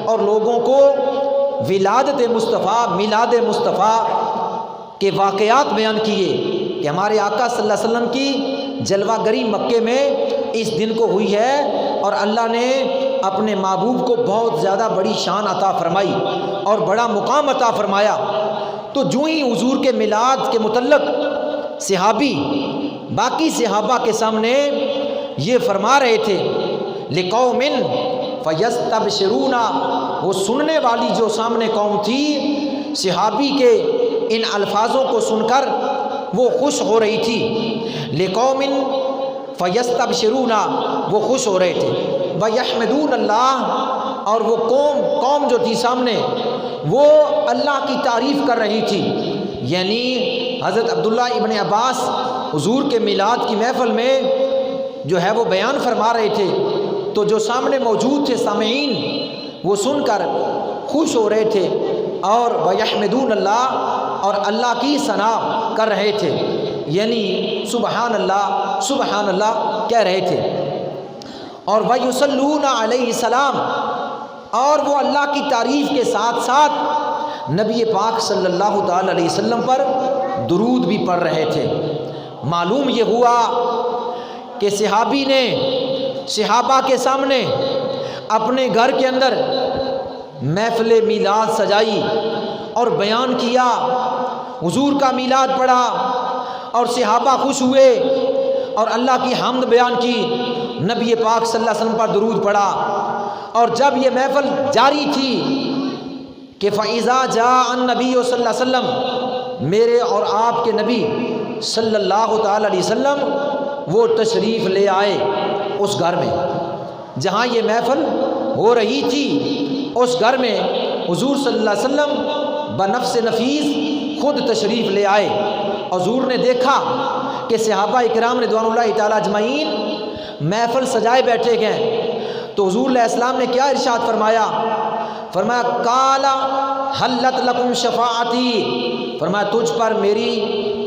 اور لوگوں کو ولادت مصطفیٰ، میلاد مصطفیٰ کے واقعات بیان کیے کہ ہمارے آقا صلی اللہ علیہ وسلم کی جلوہ گری مکے میں اس دن کو ہوئی ہے اور اللہ نے اپنے محبوب کو بہت زیادہ بڑی شان عطا فرمائی اور بڑا مقام عطا فرمایا۔ تو جو ہی حضور کے میلاد کے متعلق صحابی باقی صحابہ کے سامنے یہ فرما رہے تھے لقوم فیستبشرون، وہ سننے والی جو سامنے قوم تھی صحابی کے ان الفاظوں کو سن کر وہ خوش ہو رہی تھی۔ لقوم فیستبشرون، وہ خوش ہو رہے تھے۔ ویحمدون اللہ، اور وہ قوم جو تھی سامنے وہ اللہ کی تعریف کر رہی تھی۔ یعنی حضرت عبداللہ ابن عباس حضور کے میلاد کی محفل میں جو ہے وہ بیان فرما رہے تھے، تو جو سامنے موجود تھے سامعین وہ سن کر خوش ہو رہے تھے اور ویحمدون اللہ، اور اللہ کی ثنا کر رہے تھے، یعنی سبحان اللہ کہہ رہے تھے۔ اور ویصلون علیہ السلام، اور وہ اللہ کی تعریف کے ساتھ ساتھ نبی پاک صلی اللہ تعالی علیہ وسلم پر درود بھی پڑھ رہے تھے۔ معلوم یہ ہوا کہ صحابی نے صحابہ کے سامنے اپنے گھر کے اندر محفل میلاد سجائی اور بیان کیا، حضور کا میلاد پڑھا اور صحابہ خوش ہوئے اور اللہ کی حمد بیان کی، نبی پاک صلی اللہ علیہ وسلم پر درود پڑھا۔ اور جب یہ محفل جاری تھی کہ فَإِذَا جَاءَ النَّبِيُّ صلی اللہ علیہ وسلم، میرے اور آپ کے نبی صلی اللہ تعالی علیہ وسلم وہ تشریف لے آئے اس گھر میں جہاں یہ محفل ہو رہی تھی۔ اس گھر میں حضور صلی اللہ علیہ وسلم بنفس نفیس خود تشریف لے آئے۔ حضور نے دیکھا کہ صحابہ اکرام رضوان اللہ تعالی اجمعین محفل سجائے بیٹھے گئے، تو حضور علیہ السلام نے کیا ارشاد فرمایا؟ فرمایا قال حلت لکم شفاعتی، فرمایا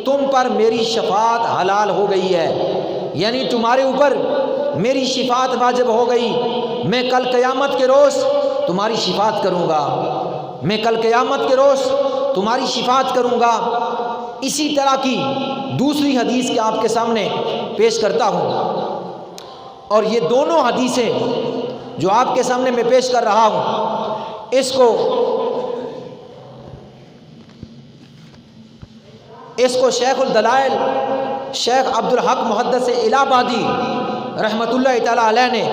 تم پر میری شفاعت حلال ہو گئی ہے، یعنی تمہارے اوپر میری شفاعت واجب ہو گئی۔ میں کل قیامت کے روز تمہاری شفاعت کروں گا، میں کل قیامت کے روز تمہاری شفاعت کروں گا۔ اسی طرح کی دوسری حدیث کے آپ کے سامنے پیش کرتا ہوں، اور یہ دونوں حدیثیں جو آپ کے سامنے میں پیش کر رہا ہوں، اس کو شیخ الدلائل شیخ عبدالحق محدث الہ آبادی رحمۃ اللہ تعالی علیہ نے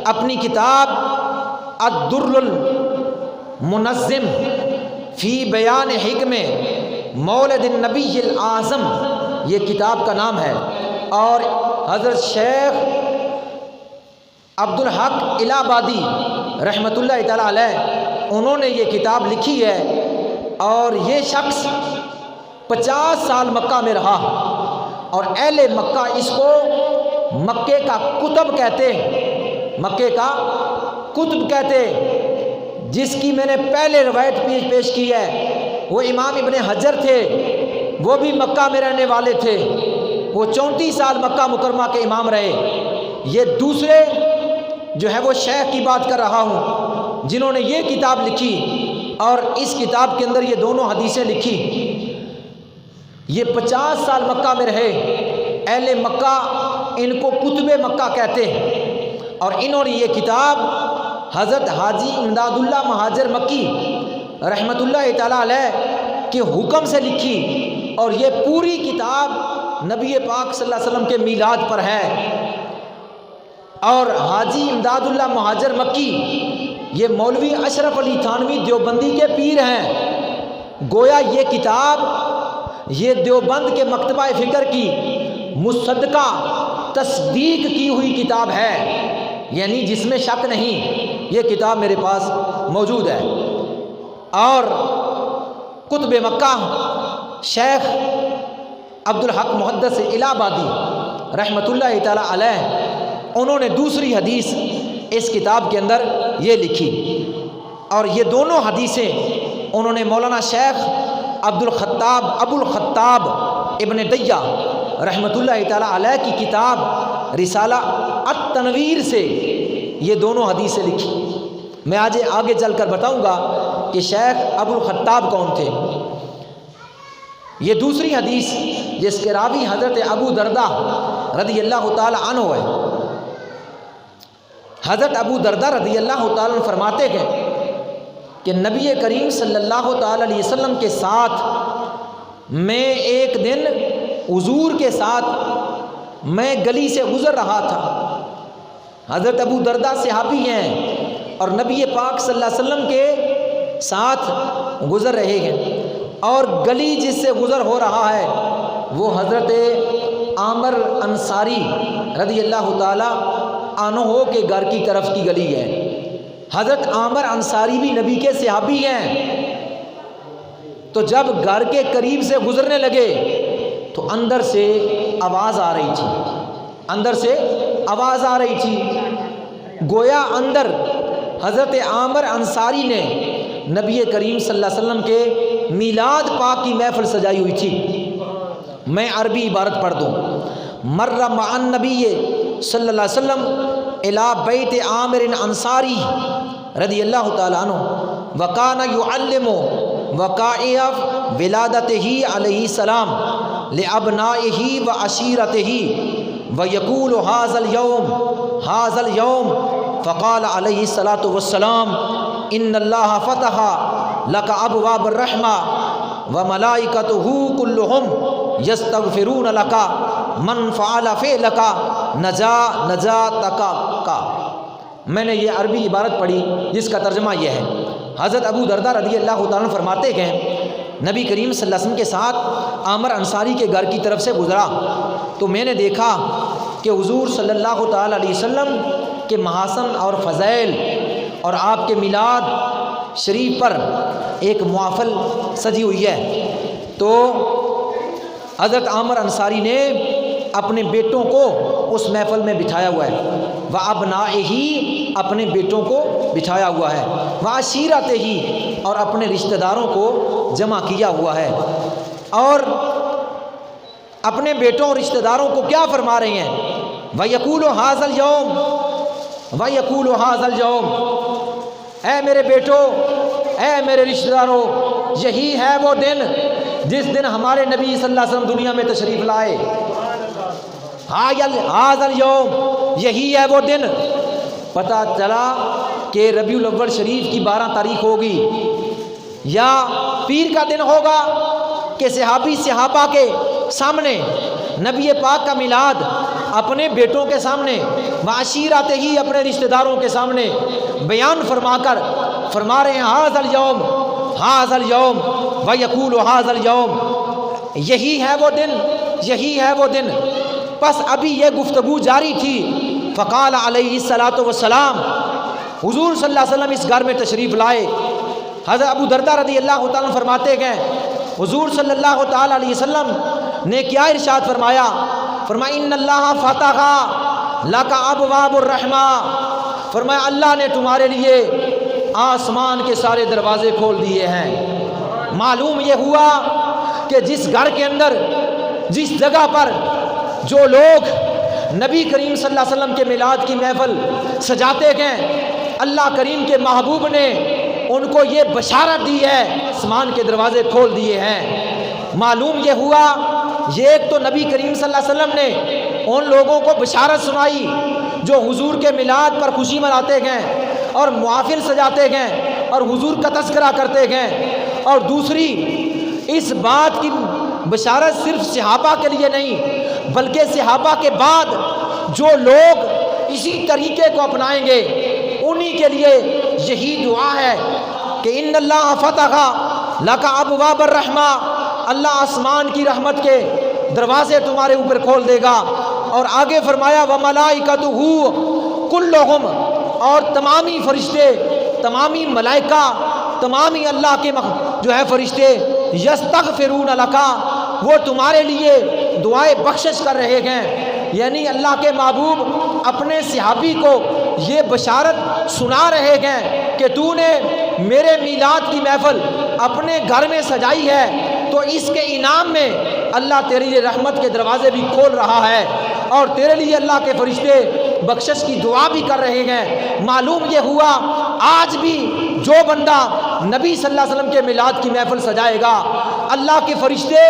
اپنی کتاب الدر المنظم فی بیان حکم مولد النبی الاعظم، یہ کتاب کا نام ہے، اور حضرت شیخ عبدالحق الہ آبادی رحمۃ اللہ تعالی علیہ انہوں نے یہ کتاب لکھی ہے، اور یہ شخص 50 سال مکہ میں رہا، اور اہل مکہ اس کو مکے کا کتب کہتے ہیں، مکے کا کتب کہتے ہیں، جس کی میں نے پہلے روایت پیش کی ہے۔ وہ امام ابن حجر تھے، وہ بھی مکہ میں رہنے والے تھے، وہ 34 سال مکہ مکرمہ کے امام رہے۔ یہ دوسرے جو ہے وہ شیخ کی بات کر رہا ہوں جنہوں نے یہ کتاب لکھی، اور اس کتاب کے اندر یہ دونوں حدیثیں لکھی۔ یہ 50 سال مکہ میں رہے، اہل مکہ ان کو کتب مکہ کہتے ہیں، اور انہوں نے یہ کتاب حضرت حاجی امداد اللہ مہاجر مکی رحمۃ اللہ تعالیٰ علیہ کے حکم سے لکھی، اور یہ پوری کتاب نبی پاک صلی اللہ علیہ وسلم کے میلاد پر ہے۔ اور حاجی امداد اللہ مہاجر مکی یہ مولوی اشرف علی تھانوی دیوبندی کے پیر ہیں۔ گویا یہ کتاب یہ دیوبند کے مکتبہ فکر کی مصدقہ تصدیق کی ہوئی کتاب ہے، یعنی جس میں شک نہیں، یہ کتاب میرے پاس موجود ہے۔ اور کتب مکہ شیخ عبدالحق محدث الہ آبادی رحمۃ اللہ تعالی علیہ انہوں نے دوسری حدیث اس کتاب کے اندر یہ لکھی، اور یہ دونوں حدیثیں انہوں نے مولانا شیخ عبدالخطاب ابو الخطاب ابن دیہ رحمۃ اللہ تعالی علیہ کی کتاب رسالہ التنویر سے یہ دونوں حدیثیں لکھی۔ میں آگے چل کر بتاؤں گا کہ شیخ ابو الخطاب کون تھے۔ یہ دوسری حدیث جس کے راوی حضرت ابو دردہ رضی اللہ تعالی عنہ ہے۔ حضرت ابو دردہ رضی اللہ تعالی عنہ فرماتے ہیں کہ نبی کریم صلی اللہ تعالی علیہ وسلم کے ساتھ میں ایک دن حضور کے ساتھ میں گلی سے گزر رہا تھا۔ حضرت ابو دردہ صحابی ہیں اور نبی پاک صلی اللہ علیہ وسلم کے ساتھ گزر رہے ہیں، اور گلی جس سے گزر ہو رہا ہے وہ حضرت عامر انصاری رضی اللہ تعالی عنہ کے گھر کی طرف کی گلی ہے۔ حضرت عامر انصاری بھی نبی کے صحابی ہیں، تو جب گھر کے قریب سے گزرنے لگے تو اندر سے آواز آ رہی تھی، اندر سے آواز آ رہی تھی، گویا اندر حضرت عامر انصاری نے نبی کریم صلی اللہ علیہ وسلم کے میلاد پاک کی محفل سجائی ہوئی تھی۔ میں عربی عبارت پڑھ دوں۔ مر مع النبی صلی اللہ علیہ وسلم الی بیت عامر انصاری رضی اللہ تعالی عنہ وکان یعلم وقائع ولادتہ علیہ السلام لابنائہ وعشیرتہ ویقول ھذا اليوم فقال علیہ الصلاۃ والسلام ان اللہ فتح لک ابواب الرحمہ وملائکتہ کلہم یستغفرون لک من فعل فعلک نجاتک کا۔ میں نے یہ عربی عبارت پڑھی جس کا ترجمہ یہ ہے۔ حضرت ابو دردہ رضی اللہ تعالیٰ عنہ فرماتے ہیں نبی کریم صلی اللہ علیہ وسلم کے ساتھ عامر انصاری کے گھر کی طرف سے گزرا تو میں نے دیکھا کہ حضور صلی اللہ تعالیٰ علیہ وسلم کے محاسن اور فضائل اور آپ کے میلاد شریف پر ایک محفل سجی ہوئی ہے۔ تو حضرت عامر انصاری نے اپنے بیٹوں کو اس محفل میں بٹھایا ہوا ہے، وَأَبْنَائِهِ اپنے بیٹوں کو بٹھایا ہوا ہے، وَعَشِيرَتِهِ اور اپنے رشتہ داروں کو جمع کیا ہوا ہے۔ اور اپنے بیٹوں اور رشتہ داروں کو کیا فرما رہے ہیں؟ وَيَقُولُ هَذَا الْيَوْمِ وَيَقُولُ هَذَا الْيَوْمِ اے میرے بیٹو، اے میرے رشتہ داروں، یہی ہے وہ دن جس دن ہمارے نبی صلی اللہ علیہ وسلم دنیا میں تشریف لائے۔ ھذا اليوم یہی ہے وہ دن۔ پتہ چلا کہ ربیع الاول شریف کی 12 تاریخ ہوگی یا پیر کا دن ہوگا کہ صحابی صحابہ کے سامنے نبی پاک کا میلاد اپنے بیٹوں کے سامنے، معاشیرات ہی اپنے رشتہ داروں کے سامنے بیان فرما کر فرما رہے ہیں ھذا اليوم ھذا اليوم ویقول ھذا اليوم یہی ہے وہ دن، یہی ہے وہ دن۔ پس ابھی یہ گفتگو جاری تھی، فقال علیہ الصلاۃ والسلام حضور صلی اللہ علیہ وسلم اس گھر میں تشریف لائے۔ حضرت ابو دردہ رضی اللہ تعالیٰ عنہ فرماتے ہیں حضور صلی اللہ تعالیٰ علیہ وسلم نے کیا ارشاد فرمایا؟ فرمایا ان اللہ فتح لک ابواب الرحمہ، فرمایا اللہ نے تمہارے لیے آسمان کے سارے دروازے کھول دیے ہیں۔ معلوم یہ ہوا کہ جس گھر کے اندر، جس جگہ پر جو لوگ نبی کریم صلی اللہ علیہ وسلم کے میلاد کی محفل سجاتے گئے، اللہ کریم کے محبوب نے ان کو یہ بشارت دی ہے آسمان کے دروازے کھول دیے ہیں۔ معلوم یہ ہوا، یہ ایک تو نبی کریم صلی اللہ علیہ وسلم نے ان لوگوں کو بشارت سنائی جو حضور کے میلاد پر خوشی مناتے گئے اور محافل سجاتے گئے اور حضور کا تذکرہ کرتے گئے، اور دوسری اس بات کی بشارت صرف صحابہ کے لیے نہیں بلکہ صحابہ کے بعد جو لوگ اسی طریقے کو اپنائیں گے انہی کے لیے یہی دعا ہے کہ ان اللہ فتح لک ابواب الرحمہ، اللہ آسمان کی رحمت کے دروازے تمہارے اوپر کھول دے گا۔ اور آگے فرمایا وملائکتہ کلہم، اور تمامی فرشتے، تمامی ملائکہ، تمامی اللہ کے جو ہے فرشتے یستغفرون لکا، وہ تمہارے لیے دعائے بخشش کر رہے ہیں۔ یعنی اللہ کے محبوب اپنے صحابی کو یہ بشارت سنا رہے ہیں کہ تو نے میرے میلاد کی محفل اپنے گھر میں سجائی ہے تو اس کے انعام میں اللہ تیرے لیے رحمت کے دروازے بھی کھول رہا ہے اور تیرے لیے اللہ کے فرشتے بخشش کی دعا بھی کر رہے ہیں۔ معلوم یہ ہوا آج بھی جو بندہ نبی صلی اللہ علیہ وسلم کے میلاد کی محفل سجائے گا اللہ کے فرشتے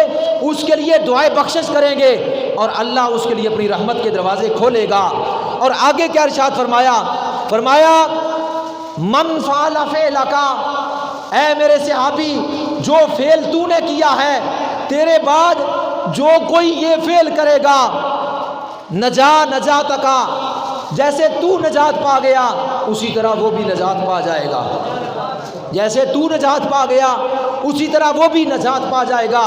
اس کے لیے دعائے بخشش کریں گے اور اللہ اس کے لیے اپنی رحمت کے دروازے کھولے گا۔ اور آگے کیا ارشاد فرمایا من فعل فعلک، اے میرے صحابی جو فعل تو نے کیا ہے تیرے بعد جو کوئی یہ فعل کرے گا نجاتک، جیسے تو نجات پا گیا اسی طرح وہ بھی نجات پا جائے گا، جیسے تو نجات پا گیا اسی طرح وہ بھی نجات پا جائے گا۔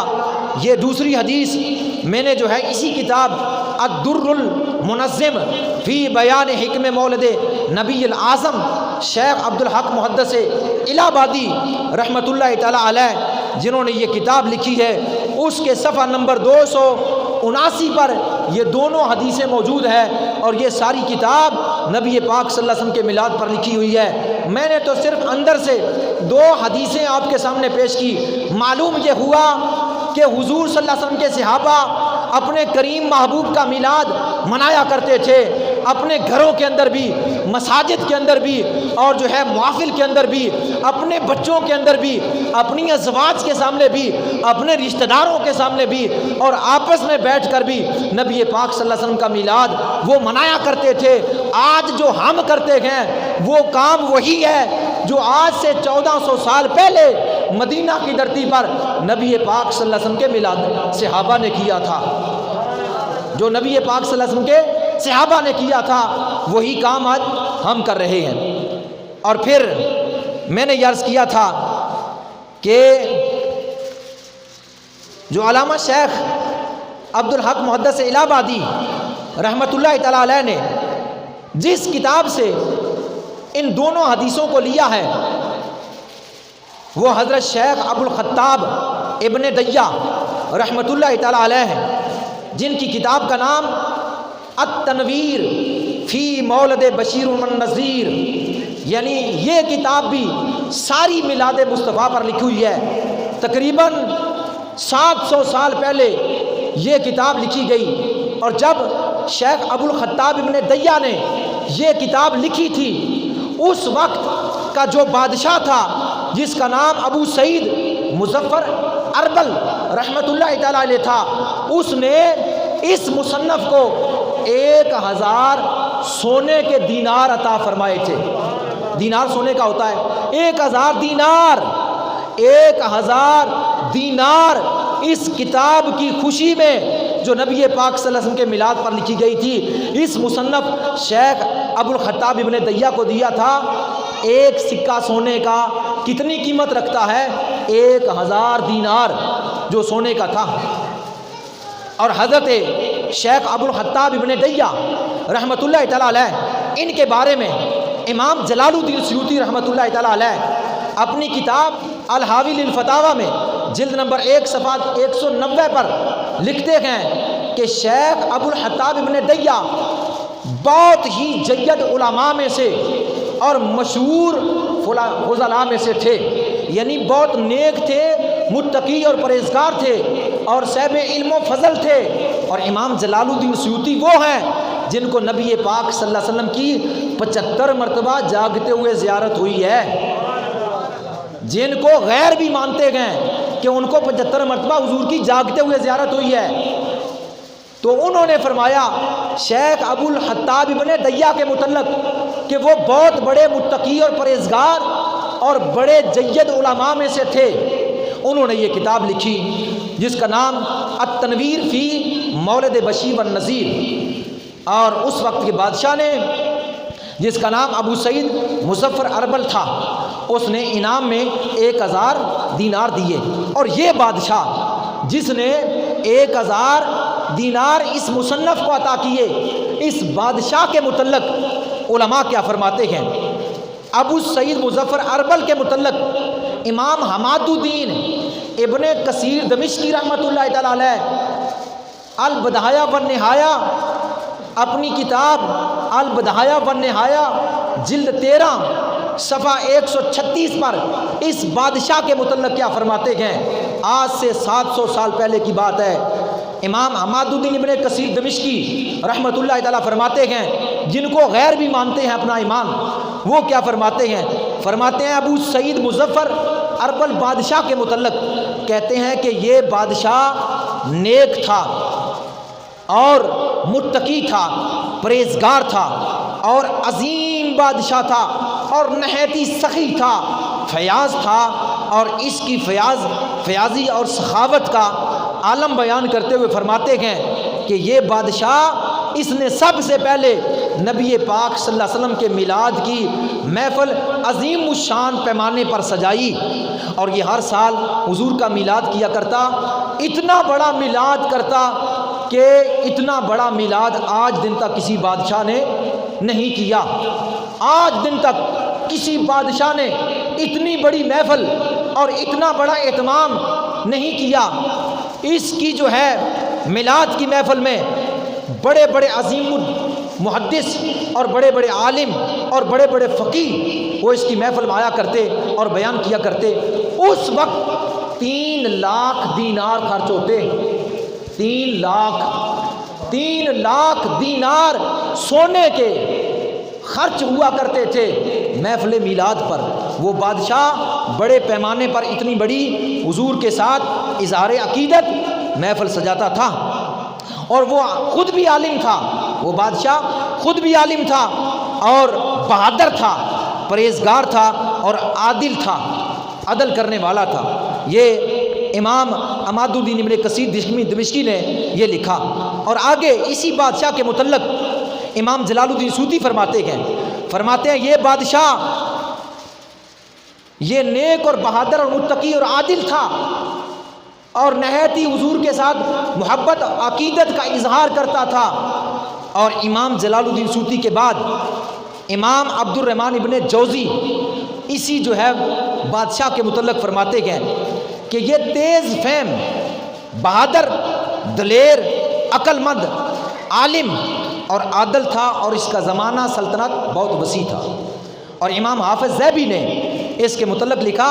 یہ دوسری حدیث میں نے جو ہے اسی کتاب الدر المنظم فی بیان حکم مولد نبی الاعظم شیخ عبدالحق محدث الہ آبادی رحمۃ اللہ تعالی علیہ جنہوں نے یہ کتاب لکھی ہے اس کے صفحہ نمبر 279 پر یہ دونوں حدیثیں موجود ہیں، اور یہ ساری کتاب نبی پاک صلی اللہ علیہ وسلم کے میلاد پر لکھی ہوئی ہے۔ میں نے تو صرف اندر سے 2 حدیثیں آپ کے سامنے پیش کی۔ معلوم یہ ہوا کہ حضور صلی اللہ علیہ وسلم کے صحابہ اپنے کریم محبوب کا میلاد منایا کرتے تھے، اپنے گھروں کے اندر بھی، مساجد کے اندر بھی، اور جو ہے محافل کے اندر بھی، اپنے بچوں کے اندر بھی، اپنی ازواج کے سامنے بھی، اپنے رشتہ داروں کے سامنے بھی، اور آپس میں بیٹھ کر بھی نبی پاک صلی اللہ علیہ وسلم کا میلاد وہ منایا کرتے تھے۔ آج جو ہم کرتے ہیں وہ کام وہی ہے جو آج سے 1400 سال پہلے مدینہ کی دھرتی پر نبی پاک صلی اللہ علیہ وسلم کے میلاد صحابہ نے کیا تھا، جو نبی پاک صلی اللہ علیہ وسلم کے صحابہ نے کیا تھا وہی کام آج ہم کر رہے ہیں۔ اور پھر میں نے عرض کیا تھا کہ جو علامہ شیخ عبدالحق محدث الہ آبادی رحمۃ اللہ تعالی علیہ نے جس کتاب سے ان دونوں حدیثوں کو لیا ہے وہ حضرت شیخ ابو الخطاب ابن دیہ رحمۃ اللہ تعالی علیہ ہیں، جن کی کتاب کا نام التنویر فی مولد بشیر النذیر، یعنی یہ کتاب بھی ساری میلاد مصطفیٰ پر لکھی ہوئی ہے۔ تقریباً 700 سال پہلے یہ کتاب لکھی گئی، اور جب شیخ ابو الخطاب ابن دیہ نے یہ کتاب لکھی تھی اس وقت کا جو بادشاہ تھا جس کا نام ابو سعید مظفر اربل رحمۃ اللہ تعالی علیہ تھا، اس نے اس مصنف کو 1000 سونے کے دینار عطا فرمائے تھے۔ دینار سونے کا ہوتا ہے، 1000 دینار، 1000 دینار اس کتاب کی خوشی میں جو نبی پاک صلی اللہ علیہ وسلم کے میلاد پر لکھی گئی تھی اس مصنف شیخ ابو الخطاب ابن دیہ کو دیا تھا۔ ایک سکہ سونے کا کتنی قیمت رکھتا ہے؟ 1000 دینار جو سونے کا تھا۔ اور حضرت شیخ ابو الخطاب ابن دیہ رحمۃ اللہ تعالی علیہ، ان کے بارے میں امام جلال الدین سیوطی رحمۃ اللہ تعالی علیہ اپنی کتاب الحاوی للفتاوی میں جلد نمبر 1 صفحہ 190 پر لکھتے ہیں کہ شیخ ابو الخطاب ابن دیہ بہت ہی جید علماء میں سے اور مشہور فضلاء میں سے تھے، یعنی بہت نیک تھے، متقی اور پرہیزگار تھے اور صاحب علم و فضل تھے۔ اور امام جلال الدین سیوطی وہ ہیں جن کو نبی پاک صلی اللہ علیہ وسلم کی 75 مرتبہ جاگتے ہوئے زیارت ہوئی ہے، جن کو غیر بھی مانتے گئے کہ ان کو 75 مرتبہ حضور کی جاگتے ہوئے زیارت ہوئی ہے، تو انہوں نے فرمایا شیخ ابو الحطاب ابن دیا کے متعلق کہ وہ بہت بڑے متقی اور پرہیزگار اور بڑے جید علماء میں سے تھے۔ انہوں نے یہ کتاب لکھی جس کا نام التنویر فی مولد بشیر والنذیر، اور اس وقت کے بادشاہ نے جس کا نام ابو سعید مظفر اربل تھا، اس نے انعام میں 1000 دینار دیے، اور یہ بادشاہ جس نے 1000 دینار اس مصنف کو عطا کیے، اس بادشاہ کے متعلق علماء کیا فرماتے ہیں؟ ابو سعید مظفر اربل کے متعلق امام حماد الدین ابن کثیر دمشقی رحمۃ اللہ تعالی علیہ البدایہ والنہایہ، اپنی کتاب البدایہ والنہایہ جلد 13 صفحہ 136 پر اس بادشاہ کے متعلق کیا فرماتے ہیں؟ آج سے 700 سال پہلے کی بات ہے۔ امام حماد الدین ابن کثیر دمشقی رحمۃ اللہ تعالیٰ فرماتے ہیں، جن کو غیر بھی مانتے ہیں اپنا ایمان، وہ کیا فرماتے ہیں؟ فرماتے ہیں ابو سعید مظفر اربل بادشاہ کے متعلق کہتے ہیں کہ یہ بادشاہ نیک تھا اور متقی تھا، پرہیزگار تھا اور عظیم بادشاہ تھا اور نہایتی سخی تھا، فیاض تھا، اور اس کی فیاضی اور سخاوت کا عالم بیان کرتے ہوئے فرماتے ہیں کہ یہ بادشاہ اس نے سب سے پہلے نبی پاک صلی اللہ علیہ وسلم کے میلاد کی محفل عظیم الشان پیمانے پر سجائی، اور یہ ہر سال حضور کا میلاد کیا کرتا، اتنا بڑا میلاد کرتا کہ اتنا بڑا میلاد آج دن تک کسی بادشاہ نے نہیں کیا۔ آج دن تک کسی بادشاہ نے اتنی بڑی محفل اور اتنا بڑا اہتمام نہیں کیا۔ اس کی جو ہے میلاد کی محفل میں بڑے بڑے عظیم محدث اور بڑے بڑے عالم اور بڑے بڑے فقیہ وہ اس کی محفل میں آیا کرتے اور بیان کیا کرتے۔ اس وقت 3 لاکھ دینار خرچ ہوتے، 3 لاکھ دینار سونے کے خرچ ہوا کرتے تھے محفل میلاد پر۔ وہ بادشاہ بڑے پیمانے پر اتنی بڑی حضور کے ساتھ اظہار عقیدت محفل سجاتا تھا، اور وہ خود بھی عالم تھا، وہ بادشاہ خود بھی عالم تھا اور بہادر تھا، پرہیزگار تھا اور عادل تھا، عدل کرنے والا تھا۔ یہ امام حماد الدین ابن کثیر دمشقی نے یہ لکھا۔ اور آگے اسی بادشاہ کے متعلق امام جلال الدین سیوطی فرماتے ہیں یہ بادشاہ یہ نیک اور بہادر اور متقی اور عادل تھا، اور نہایتی حضور کے ساتھ محبت عقیدت کا اظہار کرتا تھا۔ اور امام جلال الدین سیوطی کے بعد امام عبد الرحمن ابن جوزی اسی جو ہے بادشاہ کے متعلق فرماتے ہیں کہ یہ تیز فہم، بہادر، دلیر، عقل مند، عالم اور عادل تھا، اور اس کا زمانہ سلطنت بہت وسیع تھا۔ اور امام حافظ ذیبی نے اس کے متعلق لکھا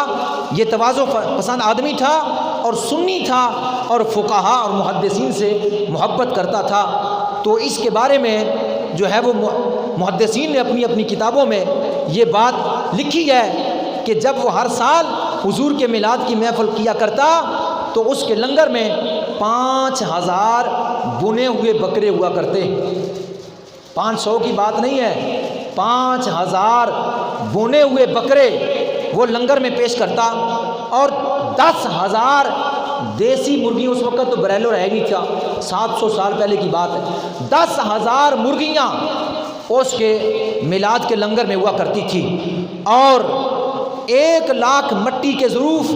یہ تواضع پسند آدمی تھا اور سنی تھا اور فقہا اور محدثین سے محبت کرتا تھا۔ تو اس کے بارے میں جو ہے وہ محدثین نے اپنی اپنی کتابوں میں یہ بات لکھی ہے کہ جب وہ ہر سال حضور کے میلاد کی محفل کیا کرتا تو اس کے لنگر میں 5000 بنے ہوئے بکرے ہوا کرتے۔ 500 کی بات نہیں ہے، 5000 بنے ہوئے بکرے وہ لنگر میں پیش کرتا، اور 10,000 دیسی مرغیاں، اس وقت تو بریلو رہ نہیں تھا، 700 سال پہلے کی بات ہے، 10,000 مرغیاں اس کے میلاد کے لنگر میں ہوا کرتی تھی، اور 1 لاکھ مٹی کے ظروف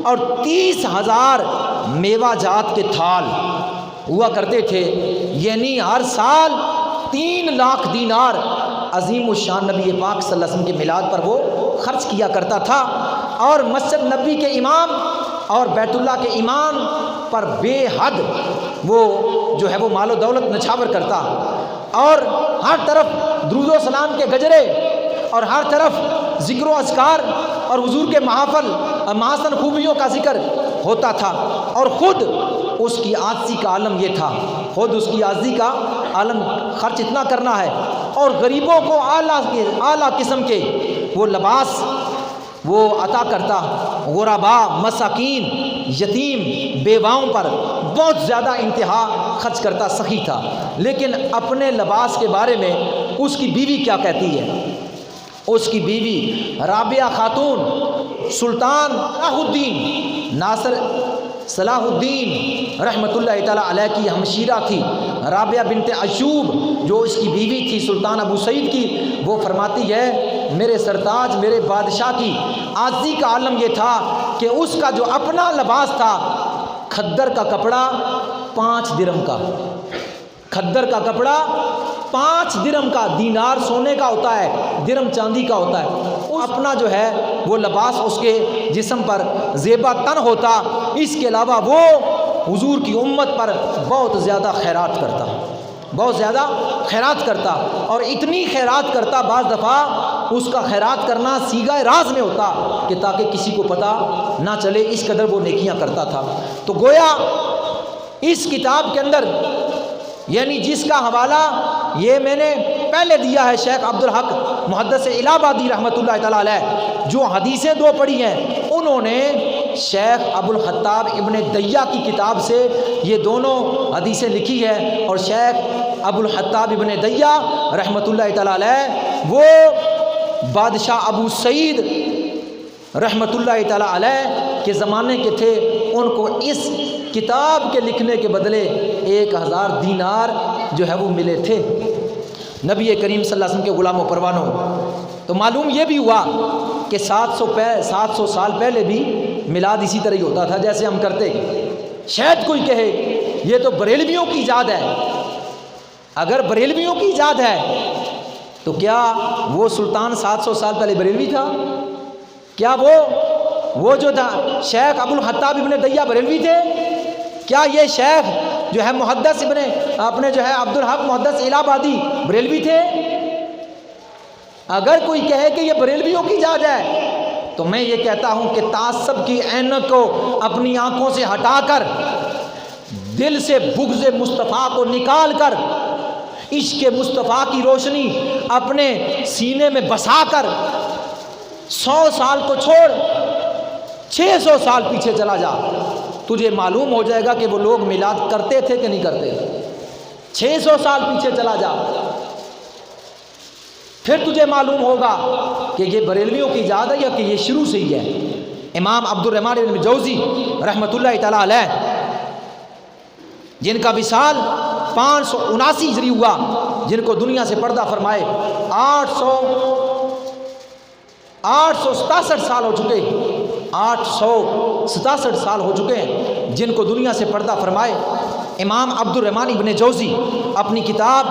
اور 30,000 میوہ جات کے تھال ہوا کرتے تھے۔ یعنی ہر سال 3 لاکھ دینار عظیم الشان نبی پاک صلی اللہ علیہ وسلم کے میلاد پر وہ خرچ کیا کرتا تھا، اور مسجد نبی کے امام اور بیت اللہ کے امام پر بے حد وہ جو ہے وہ مال و دولت نچھاور کرتا، اور ہر طرف درود و سلام کے گجرے اور ہر طرف ذکر و اذکار اور حضور کے محافل اور محسن خوبیوں کا ذکر ہوتا تھا۔ اور خود اس کی عاجزی کا عالم یہ تھا، خود اس کی عاجزی کا عالم خرچ اتنا کرنا ہے، اور غریبوں کو اعلیٰ قسم کے وہ لباس وہ عطا کرتا، غربا، مساکین یتیم بیواؤں پر بہت زیادہ انتہا خرچ کرتا سخی تھا، لیکن اپنے لباس کے بارے میں اس کی بیوی کیا کہتی ہے؟ اس کی بیوی رابعہ خاتون سلطان صلاح الدین رحمۃ اللہ تعالیٰ علیہ کی ہمشیرہ تھی، رابعہ بنت ایوب جو اس کی بیوی تھی سلطان ابو سعید کی، وہ فرماتی ہے میرے سرتاج میرے بادشاہ کی عاجزی کا عالم یہ تھا کہ اس کا جو اپنا لباس تھا کھدر کا کپڑا 5 درہم کا، کھدر کا کپڑا 5 درہم کا، دینار سونے کا ہوتا ہے، درہم چاندی کا ہوتا ہے، اپنا جو ہے وہ لباس اس کے جسم پر زیبا تن ہوتا، اس کے علاوہ وہ حضور کی امت پر بہت زیادہ خیرات کرتا، بہت زیادہ خیرات کرتا، اور اتنی خیرات کرتا بعض دفعہ اس کا خیرات کرنا سیغہ راز میں ہوتا کہ تاکہ کسی کو پتہ نہ چلے، اس قدر وہ نیکیاں کرتا تھا۔ تو گویا اس کتاب کے اندر یعنی جس کا حوالہ یہ میں نے پہلے دیا ہے شیخ عبدالحق محدث الہ آبادی رحمۃ اللہ تعالیٰ علیہ، جو حدیثیں 2 پڑھی ہیں انہوں نے شیخ ابوالخطاب ابن دیہ کی کتاب سے یہ دونوں حدیثیں لکھی ہے، اور شیخ ابوالخطاب ابن دیہ رحمۃ اللہ تعالیٰ علیہ وہ بادشاہ ابو سعید رحمۃ اللہ تعالیٰ علیہ کے زمانے کے تھے، ان کو اس کتاب کے لکھنے کے بدلے 1000 دینار جو ہے وہ ملے تھے نبی کریم صلی اللہ علیہ وسلم کے غلام و پروانوں۔ تو معلوم یہ بھی ہوا کہ 700 سال پہلے بھی میلاد اسی طرح ہی ہوتا تھا جیسے ہم کرتے۔ شاید کوئی کہے یہ تو بریلویوں کی ایجاد ہے، اگر بریلویوں کی ایجاد ہے تو کیا وہ سلطان 700 سال پہلے بریلوی تھا؟ کیا وہ جو تھا شیخ ابوالخطاب ابن دیہ بریلوی تھے؟ کیا یہ شیخ جو ہے محدث اپنے جو ہے عبدالحق محدث الہ آبادی بریلوی تھے؟ اگر کوئی کہے کہ یہ بریلویوں کی ایجاد ہے تو میں یہ کہتا ہوں کہ تعصب کی عینک کو اپنی آنکھوں سے ہٹا کر، دل سے بغض مصطفیٰ کو نکال کر، عشق مصطفیٰ کی روشنی اپنے سینے میں بسا کر 100 سال کو چھوڑ 600 سال پیچھے چلا جا، تجھے معلوم ہو جائے گا کہ وہ لوگ میلاد کرتے تھے کہ نہیں کرتے۔ 600 سال پیچھے چلا جا، پھر تجھے معلوم ہوگا کہ یہ بریلویوں کی ایجاد ہے یا کہ یہ شروع سے ہی ہے۔ امام عبد الرحمن بن جوزی رحمۃ اللہ تعالیٰ علیہ جن کا وصال 579 ہجری ہوا، جن کو دنیا سے پردہ فرمائے 867 سال ہو چکے، 867 سال ہو چکے ہیں جن کو دنیا سے پردہ فرمائے۔ امام عبد الرحمن ابن جوزی اپنی کتاب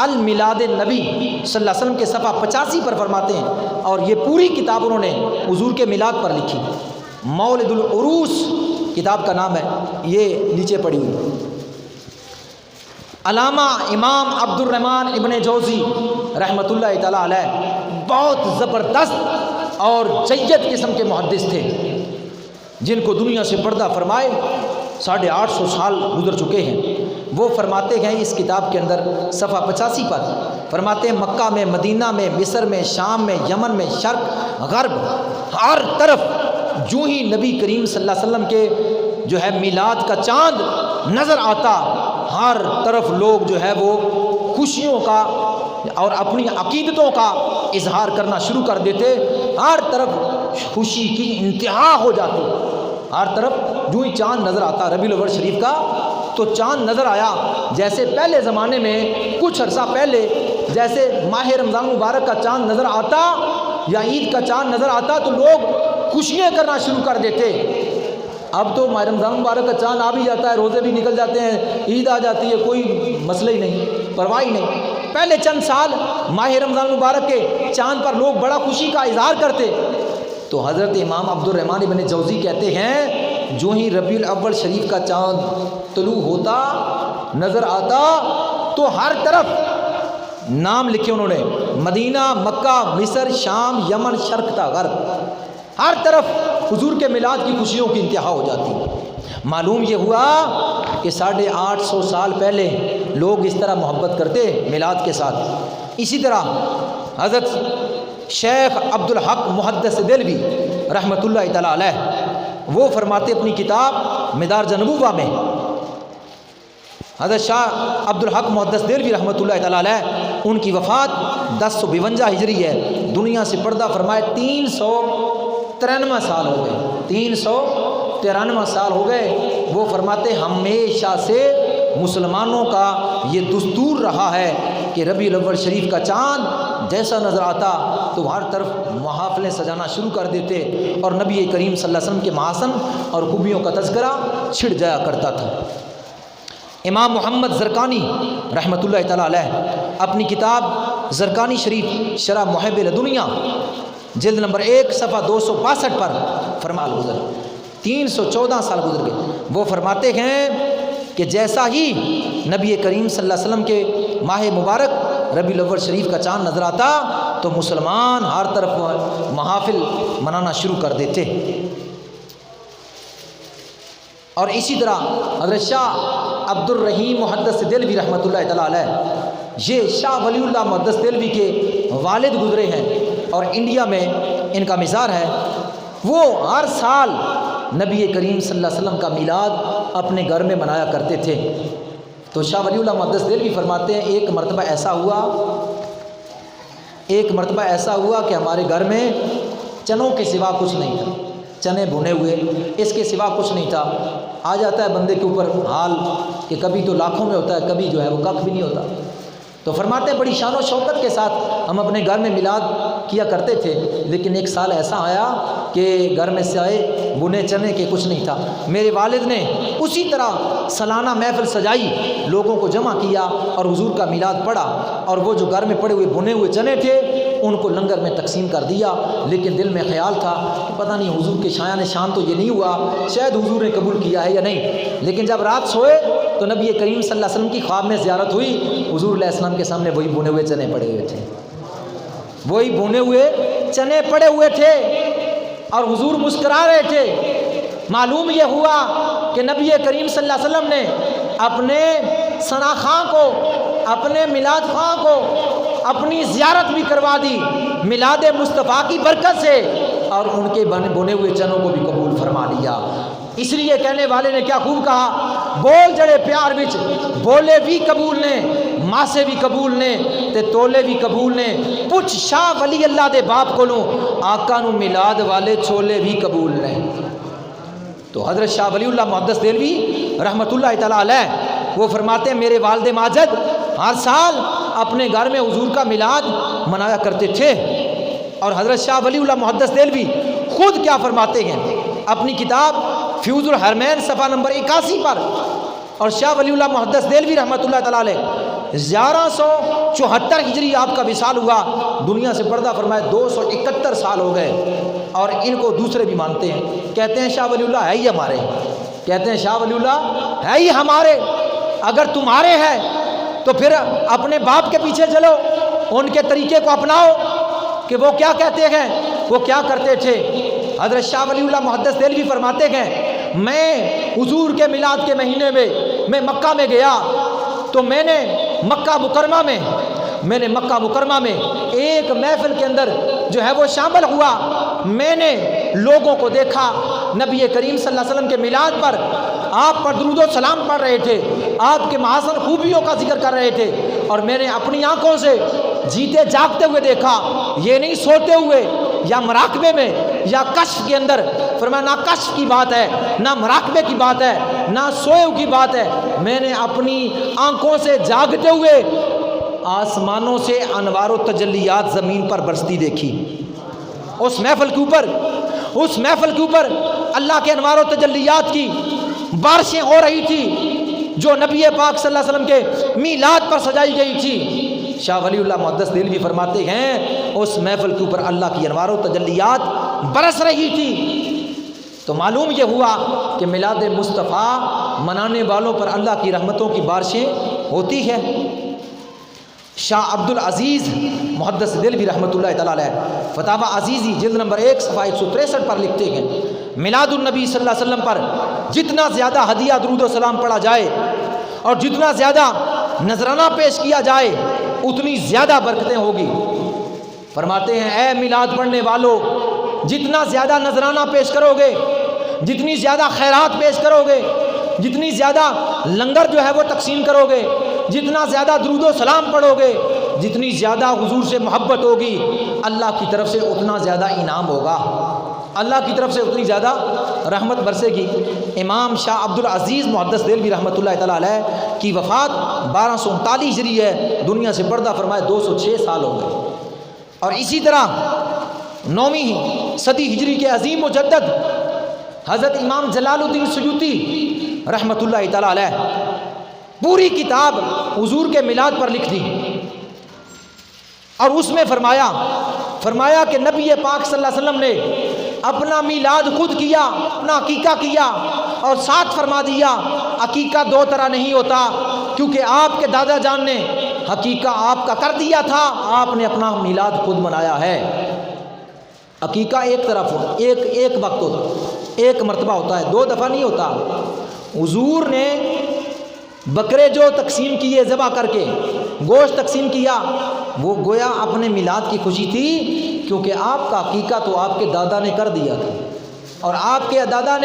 المیلاد النبی صلی اللہ علیہ وسلم کے صفحہ 85 پر فرماتے ہیں، اور یہ پوری کتاب انہوں نے حضور کے میلاد پر لکھی، مولد العروس کتاب کا نام ہے، یہ نیچے پڑھی ہوئی۔ علامہ امام عبد الرحمن ابن جوزی رحمۃ اللہ تعالیٰ علیہ بہت زبردست اور جید قسم کے محدث تھے، جن کو دنیا سے پردہ فرمائے 850 سال گزر چکے ہیں۔ وہ فرماتے ہیں اس کتاب کے اندر صفحہ 85 پر فرماتے ہیں، مکہ میں، مدینہ میں، مصر میں، شام میں، یمن میں، شرق غرب ہر طرف جو ہی نبی کریم صلی اللہ علیہ وسلم کے جو ہے میلاد کا چاند نظر آتا، ہر طرف لوگ جو ہے وہ خوشیوں کا اور اپنی عقیدتوں کا اظہار کرنا شروع کر دیتے، ہر طرف خوشی کی انتہا ہو جاتی، ہر طرف جو ہی چاند نظر آتا ربیع الاول شریف کا، تو چاند نظر آیا جیسے پہلے زمانے میں کچھ عرصہ پہلے جیسے ماہ رمضان مبارک کا چاند نظر آتا یا عید کا چاند نظر آتا تو لوگ خوشیاں کرنا شروع کر دیتے۔ اب تو ماہ رمضان مبارک کا چاند آ بھی جاتا ہے، روزے بھی نکل جاتے ہیں، عید آ جاتی ہے، کوئی مسئلہ ہی نہیں، پرواہ ہی نہیں۔ پہلے چند سال ماہ رمضان مبارک کے چاند پر لوگ بڑا خوشی کا اظہار کرتے، تو حضرت امام عبد الرحمن ابن جوزی کہتے ہیں جو ہی ربیع الاول شریف کا چاند طلوع ہوتا نظر آتا تو ہر طرف نام لکھے انہوں نے، مدینہ، مکہ، مصر، شام، یمن، شرق تا غرب، ہر طرف حضور کے میلاد کی خوشیوں کی انتہا ہو جاتی۔ معلوم یہ ہوا کہ 850 سال پہلے لوگ اس طرح محبت کرتے میلاد کے ساتھ۔ اسی طرح حضرت شیخ عبدالحق محدث دہلوی رحمۃ اللہ تعالیٰ علیہ وہ فرماتے اپنی کتاب مدارج النبوہ میں، حضرت شاہ عبد الحق محدث دہلوی رحمۃ اللہ تعالیٰ علیہ، ان کی وفات 1052 ہجری ہے، دنیا سے پردہ فرمائے 393 سال ہو گئے، 393 سال ہو گئے۔ وہ فرماتے ہمیشہ سے مسلمانوں کا یہ دستور رہا ہے کہ ربیع الاول شریف کا چاند جیسا نظر آتا تو ہر طرف محافلیں سجانا شروع کر دیتے، اور نبی کریم صلی اللہ علیہ وسلم کے محاسن اور خوبیوں کا تذکرہ چھڑ جایا کرتا تھا۔ امام محمد زرقانی رحمۃ اللہ تعالیٰ علیہ اپنی کتاب زرقانی شریف شرح محب لدنیا جلد نمبر 1 صفحہ 262 پر فرمان گزر 314 سال گزر گئے، وہ فرماتے ہیں کہ جیسا ہی نبی کریم صلی اللہ علیہ وسلم کے ماہ مبارک ربیع الاول شریف کا چاند نظر آتا تو مسلمان ہر طرف محافل منانا شروع کر دیتے۔ اور اسی طرح حضرت شاہ عبد الرحیم محدث دہلوی رحمۃ اللہ تعالیٰ علیہ، یہ شاہ ولی اللہ محدث دہلوی کے والد گزرے ہیں اور انڈیا میں ان کا مزار ہے۔ وہ ہر سال نبی کریم صلی اللہ علیہ وسلم کا میلاد اپنے گھر میں منایا کرتے تھے۔ تو شاہ ولی اللہ محدث دہلوی فرماتے ہیں ایک مرتبہ ایسا ہوا کہ ہمارے گھر میں چنوں کے سوا کچھ نہیں تھا، چنے بھنے ہوئے، اس کے سوا کچھ نہیں تھا۔ آ جاتا ہے بندے کے اوپر حال کہ کبھی تو لاکھوں میں ہوتا ہے، کبھی جو ہے وہ کخ بھی نہیں ہوتا۔ تو فرماتے ہیں بڑی شان و شوکت کے ساتھ ہم اپنے گھر میں میلاد کیا کرتے تھے، لیکن ایک سال ایسا آیا کہ گھر میں سائے بنے چنے کے کچھ نہیں تھا۔ میرے والد نے اسی طرح سالانہ محفل سجائی، لوگوں کو جمع کیا اور حضور کا میلاد پڑھا، اور وہ جو گھر میں پڑے ہوئے بنے ہوئے چنے تھے ان کو لنگر میں تقسیم کر دیا۔ لیکن دل میں خیال تھا کہ پتہ نہیں حضور کے شایان شان تو یہ نہیں ہوا، شاید حضور نے قبول کیا ہے یا نہیں۔ لیکن جب رات سوئے تو نبی کریم صلی اللہ علیہ وسلم کی خواب میں زیارت ہوئی، حضور علیہ السلام کے سامنے وہی بنے ہوئے چنے پڑے ہوئے تھے، وہی بنے ہوئے چنے پڑے ہوئے تھے اور حضور مسکرا رہے تھے۔ معلوم یہ ہوا کہ نبی کریم صلی اللہ علیہ وسلم نے اپنے ثنا خاں کو، اپنے میلاد خاں کو اپنی زیارت بھی کروا دی میلاد مصطفیٰ کی برکت سے، اور ان کے بنے ہوئے چنوں کو بھی قبول فرما لیا۔ اس لیے کہنے والے نے کیا خوب کہا، بول جڑے پیار وچ بولے بھی قبول نے، ماسے بھی قبول نے تے تولے بھی قبول نے، پوچھ شاہ ولی اللہ دے باپ کولوں آقا نو میلاد والے چھولے بھی قبول نے۔ تو حضرت شاہ ولی اللہ محدث دہلوی رحمۃ اللہ تعالیٰ علیہ وہ فرماتے ہیں میرے والد ماجد ہر سال اپنے گھر میں حضور کا میلاد منایا کرتے تھے۔ اور حضرت شاہ ولی اللہ محدث دہلوی خود کیا فرماتے ہیں اپنی کتاب فیوز الحرمین صفحہ نمبر 81 پر، اور شاہ ولی اللہ محدث دہلوی رحمۃ اللہ تعالیٰ علیہ 1174 ہجری آپ کا وصال ہوا، دنیا سے پردہ فرمائے 271 سال ہو گئے، اور ان کو دوسرے بھی مانتے ہیں، کہتے ہیں شاہ ولی اللہ ہے ہی ہمارے، کہتے ہیں شاہ ولی اللہ ہے ہی ہمارے۔ اگر تمہارے ہے تو پھر اپنے باپ کے پیچھے چلو، ان کے طریقے کو اپناؤ کہ وہ کیا کہتے ہیں، وہ کیا کرتے تھے۔ حضرت شاہ ولی اللہ محدث دہلوی فرماتے ہیں میں حضور کے میلاد کے مہینے میں مکہ میں گیا تو میں نے مکہ مکرمہ میں ایک محفل کے اندر جو ہے وہ شامل ہوا، میں نے لوگوں کو دیکھا نبی کریم صلی اللہ علیہ وسلم کے میلاد پر آپ پر درود و سلام پڑھ رہے تھے، آپ کے محاسن خوبیوں کا ذکر کر رہے تھے، اور میں نے اپنی آنکھوں سے جیتے جاگتے ہوئے دیکھا، یہ نہیں سوتے ہوئے یا مراقبے میں یا کشف کے اندر۔ فرمایا نہ کشف کی بات ہے، نہ مراقبے کی بات ہے، نہ سوئے کی بات ہے، میں نے اپنی آنکھوں سے جاگتے ہوئے آسمانوں سے انوار و تجلیات زمین پر برستی دیکھی۔ اس محفل کے اوپر اللہ کے انوار و تجلیات کی بارشیں ہو رہی تھی جو نبی پاک صلی اللہ علیہ وسلم کے میلاد پر سجائی گئی تھی۔ شاہ ولی اللہ محدث دہلوی فرماتے ہیں اس محفل کے اوپر اللہ کی انوار و تجلیات برس رہی تھی۔ تو معلوم یہ ہوا کہ میلاد مصطفیٰ منانے والوں پر اللہ کی رحمتوں کی بارشیں ہوتی ہے۔ شاہ عبد العزیز محدث دہلوی رحمۃ اللہ تعالیٰ علیہ فتاوی عزیزی جلد نمبر 1 صفحہ 163 پر لکھتے ہیں میلاد النبی صلی اللہ علیہ وسلم پر جتنا زیادہ ہدیہ درود و سلام پڑھا جائے اور جتنا زیادہ نذرانہ پیش کیا جائے اتنی زیادہ برکتیں ہوگی۔ فرماتے ہیں اے میلاد پڑھنے والو، جتنا زیادہ نذرانہ پیش کرو گے، جتنی زیادہ خیرات پیش کرو گے، جتنی زیادہ لنگر جو ہے وہ تقسیم کرو گے، جتنا زیادہ درود و سلام پڑھو گے، جتنی زیادہ حضور سے محبت ہوگی، اللہ کی طرف سے اتنا زیادہ انعام ہوگا، اللہ کی طرف سے اتنی زیادہ رحمت برسے گی۔ امام شاہ عبد العزیز محدث دہلوی رحمۃ اللہ تعالیٰ علیہ کی وفات 1239 ہجری ہے، دنیا سے پردہ فرمائے 206 سال ہو گئے۔ اور اسی طرح 9ویں صدی ہجری کے عظیم مجدد حضرت امام جلال الدین سیوطی رحمۃ اللہ تعالیٰ علیہ پوری کتاب حضور کے میلاد پر لکھ دی، اور اس میں فرمایا کہ نبی پاک صلی اللہ علیہ وسلم نے اپنا میلاد خود کیا، اپنا عقیقہ کیا، اور ساتھ فرما دیا عقیقہ دو طرح نہیں ہوتا، کیونکہ آپ کے دادا جان نے عقیقہ آپ کا کر دیا تھا، آپ نے اپنا میلاد خود منایا ہے۔ عقیقہ ایک طرف ایک وقت ہوتا، ایک مرتبہ ہوتا ہے، 2 دفعہ نہیں ہوتا۔ حضور نے بکرے جو تقسیم کیے ذبح کر کے، گوشت تقسیم کیا، وہ گویا اپنے میلاد کی خوشی تھی، کیونکہ آپ کا عقیقہ تو آپ کے دادا نے کر دیا تھا، اور آپ کے دادا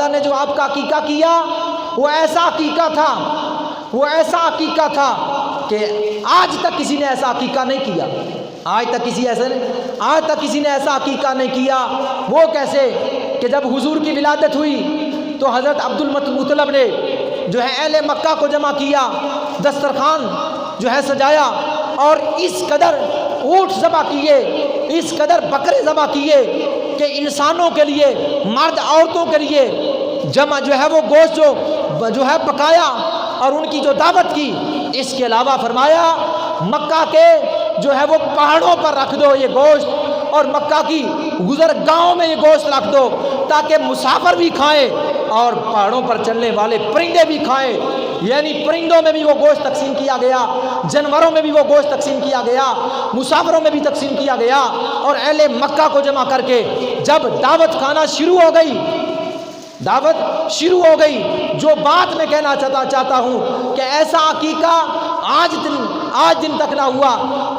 نے جو آپ کا عقیقہ کیا وہ ایسا عقیقہ تھا کہ آج تک کسی نے ایسا عقیقہ نہیں کیا، آج تک کسی نے ایسا عقیقہ نہیں کیا۔ وہ کیسے کہ جب حضور کی ولادت ہوئی تو حضرت عبد المطلب نے جو ہے اہل مکہ کو جمع کیا، دسترخوان جو ہے سجایا، اور اس قدر اونٹ ذبح کیے، اس قدر بکرے ذبح کیے کہ انسانوں کے لیے، مرد عورتوں کے لیے جمع جو ہے وہ گوشت جو ہے پکایا، اور ان کی جو دعوت کی۔ اس کے علاوہ فرمایا مکہ کے جو ہے وہ پہاڑوں پر رکھ دو یہ گوشت، اور مکہ کی گزرگاہوں میں یہ گوشت رکھ دو، تاکہ مسافر بھی کھائیں اور پہاڑوں پر چلنے والے پرندے بھی کھائیں۔ یعنی پرندوں میں بھی وہ گوشت تقسیم کیا گیا، جانوروں میں بھی وہ گوشت تقسیم کیا گیا، مسافروں میں بھی تقسیم کیا گیا۔ اور اہل مکہ کو جمع کر کے جب دعوت کھانا شروع ہو گئی، جو بات میں کہنا چاہتا ہوں کہ ایسا عقیقہ آج دن تک نہ ہوا۔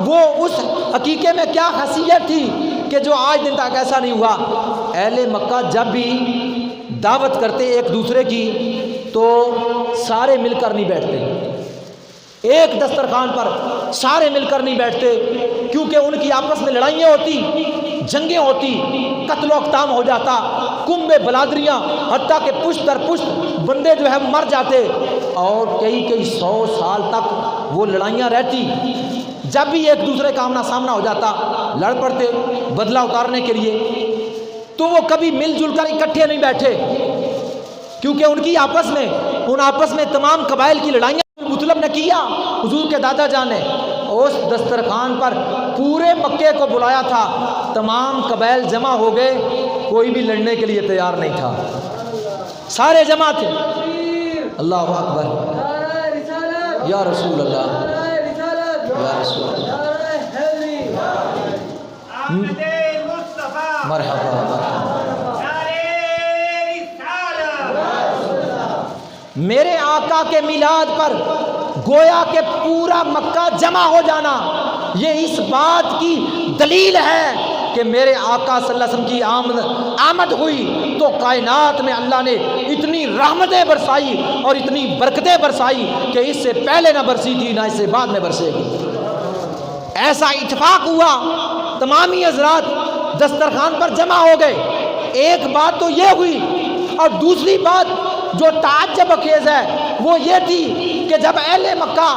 وہ اس عقیقے میں کیا خاصیت تھی کہ جو آج دن تک ایسا نہیں ہوا؟ اہل مکہ جب بھی دعوت کرتے ایک دوسرے کی تو سارے مل کر نہیں بیٹھتے، ایک دسترخوان پر سارے مل کر نہیں بیٹھتے، کیونکہ ان کی آپس میں لڑائیاں ہوتی، جنگیں ہوتی، قتل و اقتام ہو جاتا، کنبے بلادریاں، حتیٰ کہ پشت در پشت بندے جو ہے مر جاتے، اور کئی 100 سال تک وہ لڑائیاں رہتی۔ جب بھی ایک دوسرے کا آمنا سامنا ہو جاتا، لڑ پڑتے بدلہ اتارنے کے لیے، تو وہ کبھی مل جل کر اکٹھے نہیں بیٹھے، کیونکہ ان آپس میں تمام قبائل کی لڑائیاں مطلب نے کیا۔ حضور کے دادا جان نے اس دسترخوان پر پورے مکے کو بلایا تھا، تمام قبائل جمع ہو گئے، کوئی بھی لڑنے کے لیے تیار نہیں تھا، سارے جمع تھے۔ اللہ اکبر، یا رسول اللہ، یا رسول اللہ، مرحبا۔ میرے آقا کے میلاد پر گویا کہ پورا مکہ جمع ہو جانا، یہ اس بات کی دلیل ہے کہ میرے آقا صلی اللہ علیہ وسلم کی آمد ہوئی تو کائنات میں اللہ نے اتنی رحمتیں برسائی اور اتنی برکتیں برسائی کہ اس سے پہلے نہ برسی تھی، نہ اس سے بعد میں برسے گی۔ ایسا اتفاق ہوا، تمامی حضرات دسترخوان پر جمع ہو گئے۔ ایک بات تو یہ ہوئی، اور دوسری بات جو تعجب خیز ہے وہ یہ تھی کہ جب اہل مکہ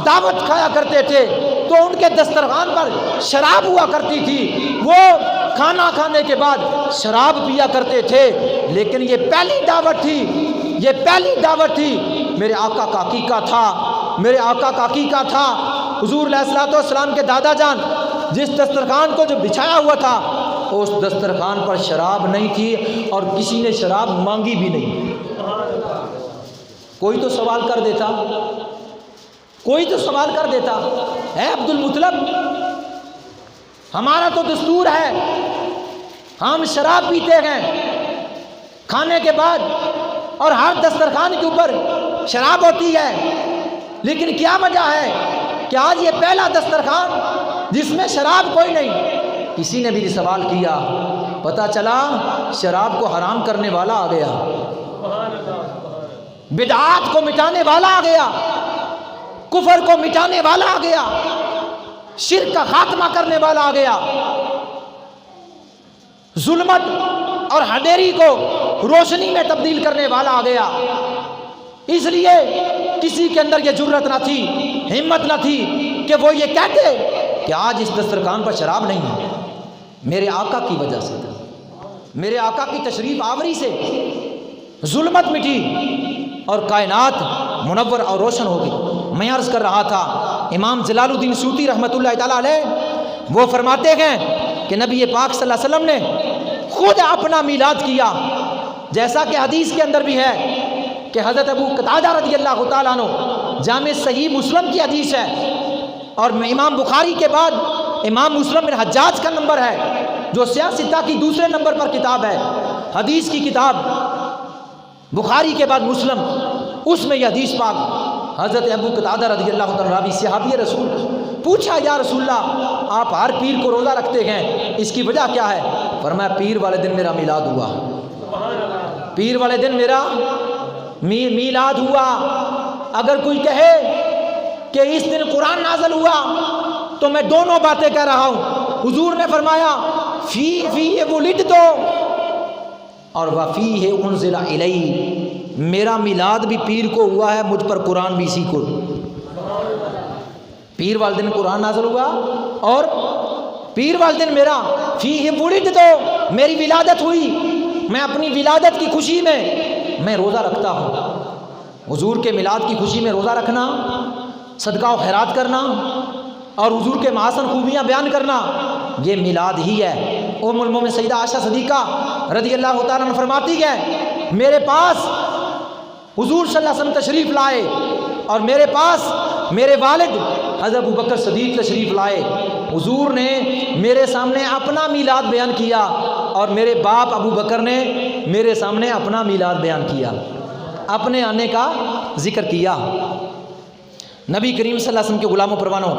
دعوت کھایا کرتے تھے تو ان کے دسترخوان پر شراب ہوا کرتی تھی، وہ کھانا کھانے کے بعد شراب پیا کرتے تھے، لیکن یہ پہلی دعوت تھی، میرے آقا کا عقیقہ تھا، حضور علیہ الصلوۃ والسلام کے دادا جان جس دسترخوان کو جو بچھایا ہوا تھا اس دسترخوان پر شراب نہیں تھی، اور کسی نے شراب مانگی بھی نہیں۔ کوئی تو سوال کر دیتا، اے عبد المطلب، ہمارا تو دستور ہے، ہم شراب پیتے ہیں کھانے کے بعد، اور ہر دسترخوان کے اوپر شراب ہوتی ہے، لیکن کیا وجہ ہے کہ آج یہ پہلا دسترخوان جس میں شراب کوئی نہیں؟ کسی نے بھی سوال کیا، پتہ چلا شراب کو حرام کرنے والا آ گیا، بدعات کو مٹانے والا آ گیا، کفر کو مٹانے والا آ گیا، شرک کا خاتمہ کرنے والا آ گیا، ظلمت اور اندھیری کو روشنی میں تبدیل کرنے والا آ گیا۔ اس لیے کسی کے اندر یہ جرت نہ تھی، ہمت نہ تھی کہ وہ یہ کہتے کہ آج اس دسترخوان پر شراب نہیں ہے، میرے آقا کی وجہ سے تھا، میرے آقا کی تشریف آوری سے ظلمت مٹی اور کائنات منور اور روشن ہو گئی۔ میں عرض کر رہا تھا، امام جلال الدین سیوطی رحمۃ اللہ تعالیٰ علیہ وہ فرماتے ہیں کہ نبی پاک صلی اللہ علیہ وسلم نے خود اپنا میلاد کیا، جیسا کہ حدیث کے اندر بھی ہے کہ حضرت ابو قتادہ رضی اللہ تعالیٰ عنہ، جامع صحیح مسلم کی حدیث ہے، اور امام بخاری کے بعد امام مسلم بن حجاج کا نمبر ہے، جو سیاہ ستہ کی دوسرے نمبر پر کتاب ہے، حدیث کی کتاب بخاری کے بعد مسلم، اس میں یہ حدیث پاک حضرت ابو قتادہ رضی اللہ تعالیٰ راوی صحابی رسول پوچھا، یا رسول اللہ آپ ہر پیر کو روزہ رکھتے ہیں، اس کی وجہ کیا ہے؟ فرمایا پیر والے دن میرا میلاد ہوا، پیر والے دن میرا میلاد ہوا۔ اگر کوئی کہے کہ اس دن قرآن نازل ہوا تو میں دونوں باتیں کہہ رہا ہوں۔ حضور نے فرمایا فی ولدت اور وفیہ انزل الی، میرا میلاد بھی پیر کو ہوا ہے، مجھ پر قرآن بھی اسی کو، پیر والے دن قرآن نازل ہوا اور پیر والے دن میرا فیہ ولدت، میری ولادت ہوئی، میں اپنی ولادت کی خوشی میں روزہ رکھتا ہوں۔ حضور کے میلاد کی خوشی میں روزہ رکھنا، صدقہ و خیرات کرنا اور حضور کے محاسن خوبیاں بیان کرنا، یہ میلاد ہی ہے۔ ام المومنین سیدہ عائشہ صدیقہ رضی اللہ تعالیٰ عنہ فرماتی ہے میرے پاس حضور صلی اللہ علیہ وسلم تشریف لائے اور میرے پاس میرے والد حضرت ابوبکر صدیق تشریف لائے، حضور نے میرے سامنے اپنا میلاد بیان کیا اور میرے باپ ابو بکر نے میرے سامنے اپنا میلاد بیان کیا، اپنے آنے کا ذکر کیا۔ نبی کریم صلی اللہ علیہ وسلم کے غلام و پروانوں،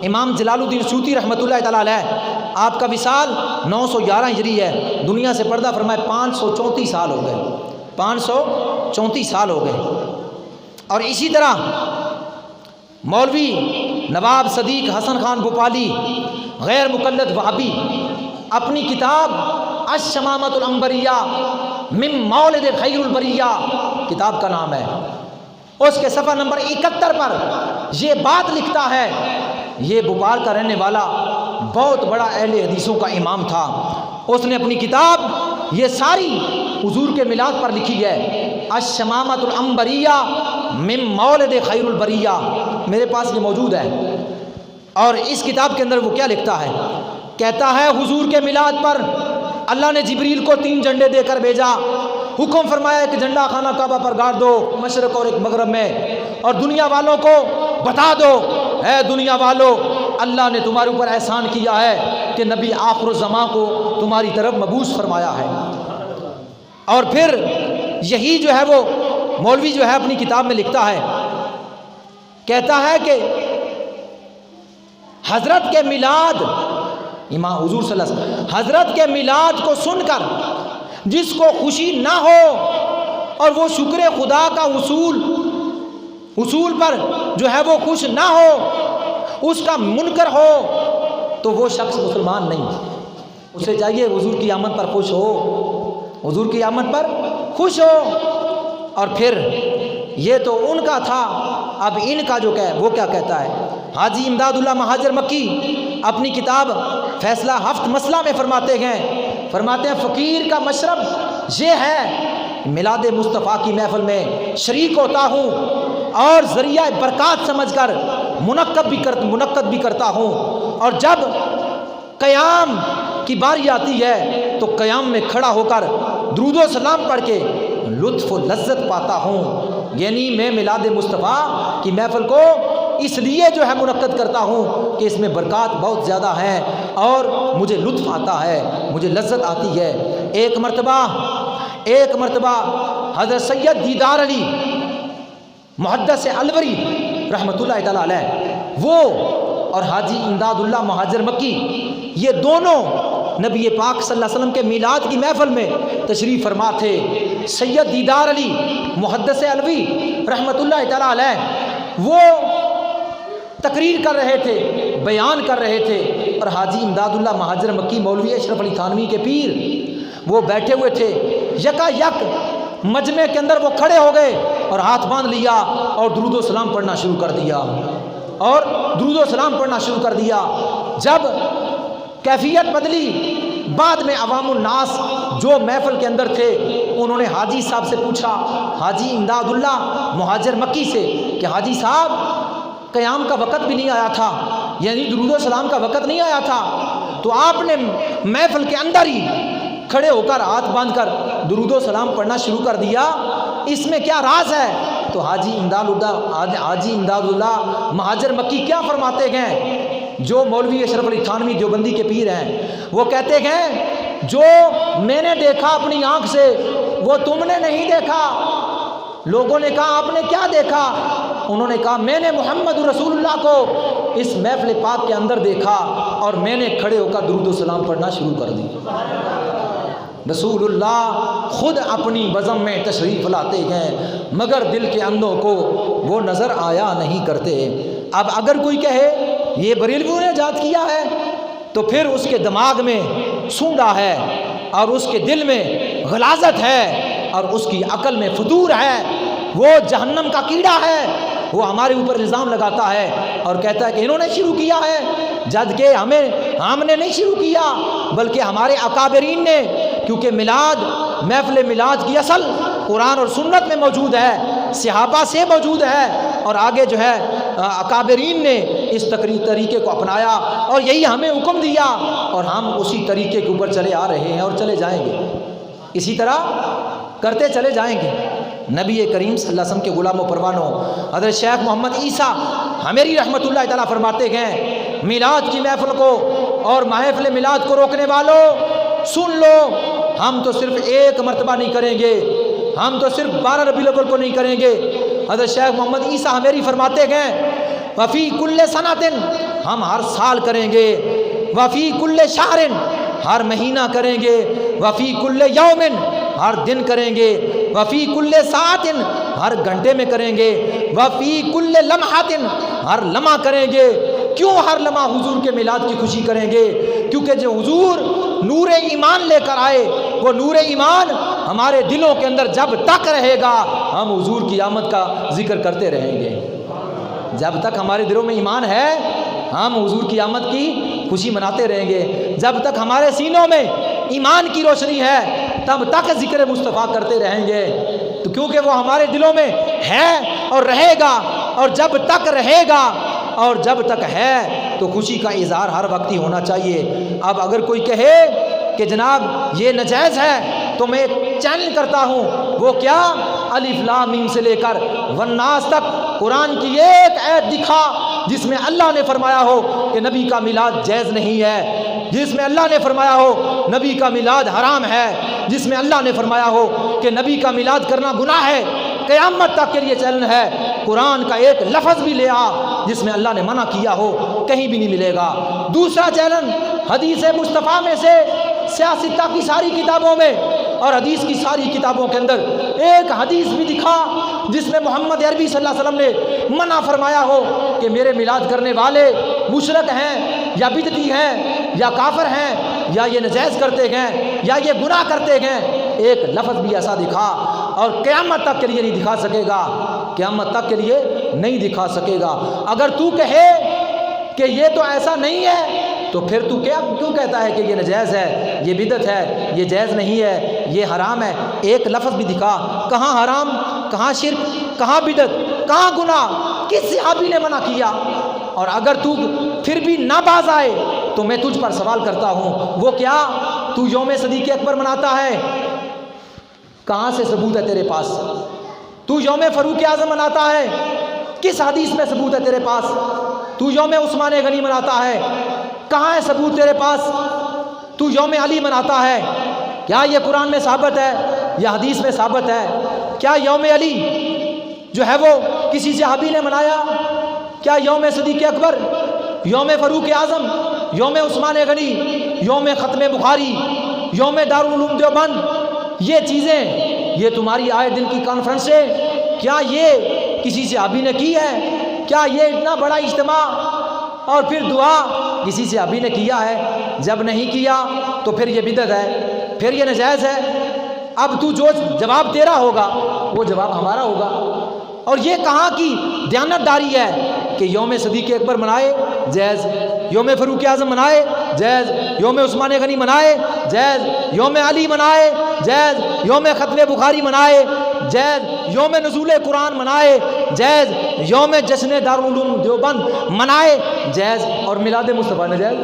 امام جلال الدین سیوطی رحمۃ اللہ تعالیٰ علیہ، آپ کا وصال 911 ہجری ہے، دنیا سے پردہ فرمائے 534 سال ہو گئے، 534 سال ہو گئے۔ اور اسی طرح مولوی نواب صدیق حسن خان بھوپالی غیر مقلد وہابی اپنی کتاب الشمامۃ العنبریہ من مولد خیر البریہ کتاب کا نام ہے، اس کے صفحہ نمبر 71 پر یہ بات لکھتا ہے، یہ بھوپال کا رہنے والا بہت بڑا اہل حدیثوں کا امام تھا، اس نے اپنی کتاب یہ ساری حضور کے میلاد پر لکھی ہے، الشمامۃ العنبریہ من مولد خیر البریہ، میرے پاس یہ موجود ہے۔ اور اس کتاب کے اندر وہ کیا لکھتا ہے؟ کہتا ہے حضور کے میلاد پر اللہ نے جبریل کو 3 جھنڈے دے کر بھیجا، حکم فرمایا ایک جھنڈا خانہ کعبہ پر گاڑ دو مشرق اور ایک مغرب میں، اور دنیا والوں کو بتا دو، اے دنیا والو اللہ نے تمہارے اوپر احسان کیا ہے کہ نبی آخر الزمان کو تمہاری طرف مبعوث فرمایا ہے۔ اور پھر یہی جو ہے وہ مولوی جو ہے اپنی کتاب میں لکھتا ہے، کہتا ہے کہ حضرت کے میلاد، امام حضور صلی اللہ علیہ وسلم حضرت کے میلاد کو سن کر جس کو خوشی نہ ہو اور وہ شکر خدا کا حصول پر جو ہے وہ خوش نہ ہو، اس کا منکر ہو، تو وہ شخص مسلمان نہیں، اسے چاہیے حضور کی آمد پر خوش ہو، حضور کی آمد پر خوش ہو۔ اور پھر یہ تو ان کا تھا، اب ان کا جو وہ کیا کہتا ہے؟ حاجی امداد اللہ مہاجر مکی اپنی کتاب فیصلہ ہفت مسئلہ میں فرماتے ہیں فقیر کا مشرب یہ ہے، میلاد مصطفیٰ کی محفل میں شریک ہوتا ہوں اور ذریعہ برکات سمجھ کر منعقد بھی کرتا ہوں، اور جب قیام کی باری آتی ہے تو قیام میں کھڑا ہو کر درود و سلام پڑھ کے لطف و لذت پاتا ہوں، یعنی میں میلاد مصطفیٰ کی محفل کو اس لیے جو ہے منعقد کرتا ہوں کہ اس میں برکات بہت زیادہ ہیں اور مجھے لطف آتا ہے، مجھے لذت آتی ہے۔ ایک مرتبہ حضرت سید دیدار علی محدث الوری رحمۃ اللہ تعالیٰ علیہ وہ اور حاجی امداد اللہ مہاجر مکی یہ دونوں نبی پاک صلی اللہ علیہ وسلم کے میلاد کی محفل میں تشریف فرما تھے۔ سید دیدار علی محدث علوی رحمۃ اللہ تعالیٰ علیہ وہ تقریر کر رہے تھے، بیان کر رہے تھے، اور حاجی امداد اللہ مہاجر مکی مولوی اشرف علی تھانوی کے پیر وہ بیٹھے ہوئے تھے۔ یکا یک مجمع کے اندر وہ کھڑے ہو گئے اور ہاتھ باندھ لیا اور درود و سلام پڑھنا شروع کر دیا، اور درود و سلام پڑھنا شروع کر دیا۔ جب کیفیت بدلی، بعد میں عوام الناس جو محفل کے اندر تھے انہوں نے حاجی صاحب سے پوچھا، حاجی امداد اللہ مہاجر مکی سے، کہ حاجی صاحب قیام کا وقت بھی نہیں آیا تھا، یعنی درود و سلام کا وقت نہیں آیا تھا، تو آپ نے محفل کے اندر ہی کھڑے ہو کر ہاتھ باندھ کر درود و سلام پڑھنا شروع کر دیا، اس میں کیا راز ہے؟ تو حاجی امداد اللہ مہاجر مکی کیا فرماتے ہیں؟ جو مولوی اشرف علی تھانوی دیوبندی کے پیر ہیں، وہ کہتے ہیں جو میں نے دیکھا اپنی آنکھ سے وہ تم نے نہیں دیکھا۔ لوگوں نے کہا آپ نے کیا دیکھا؟ انہوں نے کہا میں نے محمد رسول اللہ کو اس محفل پاک کے اندر دیکھا اور میں نے کھڑے ہو کر درود و سلام پڑھنا شروع کر دی۔ رسول اللہ خود اپنی بزم میں تشریف لاتے ہیں مگر دل کے اندھوں کو وہ نظر آیا نہیں کرتے۔ اب اگر کوئی کہے یہ بریلویوں نے ایجاد کیا ہے تو پھر اس کے دماغ میں سونڈا ہے اور اس کے دل میں غلاظت ہے اور اس کی عقل میں فطور ہے، وہ جہنم کا کیڑا ہے، وہ ہمارے اوپر الزام لگاتا ہے اور کہتا ہے کہ انہوں نے شروع کیا ہے، جبکہ ہم نے نہیں شروع کیا بلکہ ہمارے اکابرین نے، کیونکہ محفل میلاد کی اصل قرآن اور سنت میں موجود ہے، صحابہ سے موجود ہے، اور آگے جو ہے اکابرین نے اس طریقے کو اپنایا اور یہی ہمیں حکم دیا اور ہم اسی طریقے کے اوپر چلے آ رہے ہیں اور چلے جائیں گے، اسی طرح کرتے چلے جائیں گے۔ نبی کریم صلی اللہ علیہ وسلم کے غلام و پروانوں حضرت شیخ محمد عیسیٰ ہمیری رحمۃ اللہ تعالیٰ فرماتے ہیں میلاد کی محفل کو اور محفل میلاد کو روکنے والوں سن لو، ہم تو صرف ایک مرتبہ نہیں کریں گے، ہم تو صرف 12 ربیع الاول کو نہیں کریں گے۔ حضرت شیخ محمد عیسیٰ ہمیری فرماتے ہیں وفی کل سنتن، ہم ہر سال کریں گے، وفی کل شہر، ہر مہینہ کریں گے، وفی کل یومن، ہر دن کریں گے، وفی کل ساعت، ہر گھنٹے میں کریں گے، وفی کل لمحات، ہر لمحہ کریں گے۔ کیوں ہر لمحہ حضور کے میلاد کی خوشی کریں گے؟ کیونکہ جو حضور نور ایمان لے کر آئے وہ نور ایمان ہمارے دلوں کے اندر جب تک رہے گا ہم حضور کی آمد کا ذکر کرتے رہیں گے۔ جب تک ہمارے دلوں میں ایمان ہے ہم حضور کی آمد کی خوشی مناتے رہیں گے، جب تک ہمارے سینوں میں ایمان کی روشنی ہے تب تک ذکر مصطفیٰ کرتے رہیں گے، تو کیونکہ وہ ہمارے دلوں میں ہے اور رہے گا، اور جب تک رہے گا اور جب تک ہے تو خوشی کا اظہار ہر وقت ہی ہونا چاہیے۔ اب اگر کوئی کہے کہ جناب یہ ناجائز ہے تو میں چیلنج کرتا ہوں، وہ کیا؟ الف لام میم سے لے کر والناس تک قرآن کی ایک آیت دکھا جس میں اللہ نے فرمایا ہو کہ نبی کا میلاد جائز نہیں ہے، جس میں اللہ نے فرمایا ہو نبی کا میلاد حرام ہے، جس میں اللہ نے فرمایا ہو کہ نبی کا میلاد کرنا گناہ ہے، قیامت تک کے لیے چیلنج ہے۔ قرآن کا ایک لفظ بھی لے آ جس میں اللہ نے منع کیا ہو، کہیں بھی نہیں ملے گا۔ دوسرا چیلنج، حدیث مصطفیٰ میں سے سیاستہ کی ساری کتابوں میں اور حدیث کی ساری کتابوں کے اندر ایک حدیث بھی دکھا جس میں محمد عربی صلی اللہ علیہ وسلم نے منع فرمایا ہو کہ میرے میلاد کرنے والے مشرک ہیں یا بدعتی ہیں یا کافر ہیں یا یہ نجائز کرتے ہیں یا یہ گناہ کرتے ہیں۔ ایک لفظ بھی ایسا دکھا، اور قیامت تک کے لیے نہیں دکھا سکے گا، قیامت تک کے لیے نہیں دکھا سکے گا۔ اگر تو کہے کہ یہ تو ایسا نہیں ہے تو پھر تو کیوں کہتا ہے کہ یہ نجائز ہے، یہ بدعت ہے، یہ جائز نہیں ہے، یہ حرام ہے؟ ایک لفظ بھی دکھا، کہاں حرام، کہاں شرک، کہاں بدعت، کہاں گناہ، کس صحابی نے منع کیا؟ اور اگر تو پھر بھی نہ باز آئے تو میں تجھ پر سوال کرتا ہوں، وہ کیا تو یوم صدیق اکبر مناتا ہے؟ کہاں سے ثبوت ہے تیرے پاس؟ تو یوم فاروق اعظم مناتا ہے، کس حدیث میں ثبوت ہے تیرے پاس؟ تو یوم عثمان غنی مناتا ہے، کہاں ہے ثبوت تیرے پاس؟ تو یوم علی مناتا ہے، کیا یہ قرآن میں ثابت ہے یا حدیث میں ثابت ہے؟ کیا یوم علی جو ہے وہ کسی صحابی نے منایا؟ کیا یوم صدیق اکبر، یوم فاروق اعظم، یوم عثمان غنی یوم ختم بخاری، یوم دارالعلوم دیوبند، یہ چیزیں، یہ تمہاری آئے دن کی کانفرنس ہے، کیا یہ کسی صحابی نے کی ہے؟ کیا یہ اتنا بڑا اجتماع اور پھر دعا کسی صحابی نے کیا ہے؟ جب نہیں کیا تو پھر یہ بدعت ہے، پھر یہ نجائز ہے۔ اب تو جو جواب دے رہا ہوگا وہ جواب ہمارا ہوگا۔ اور یہ کہاں کی دیانتداری ہے کہ یوم صدیق اکبر منائے جائز، یوم فاروق اعظم منائے جائز، یوم عثمان غنی منائے جائز، یوم علی منائے جائز، یوم ختم بخاری منائے جائز، یوم نزول قرآن منائے جائز، یوم جشن دارالعلوم دیوبند منائے جائز، اور میلاد مصطفیٰ نجائز؟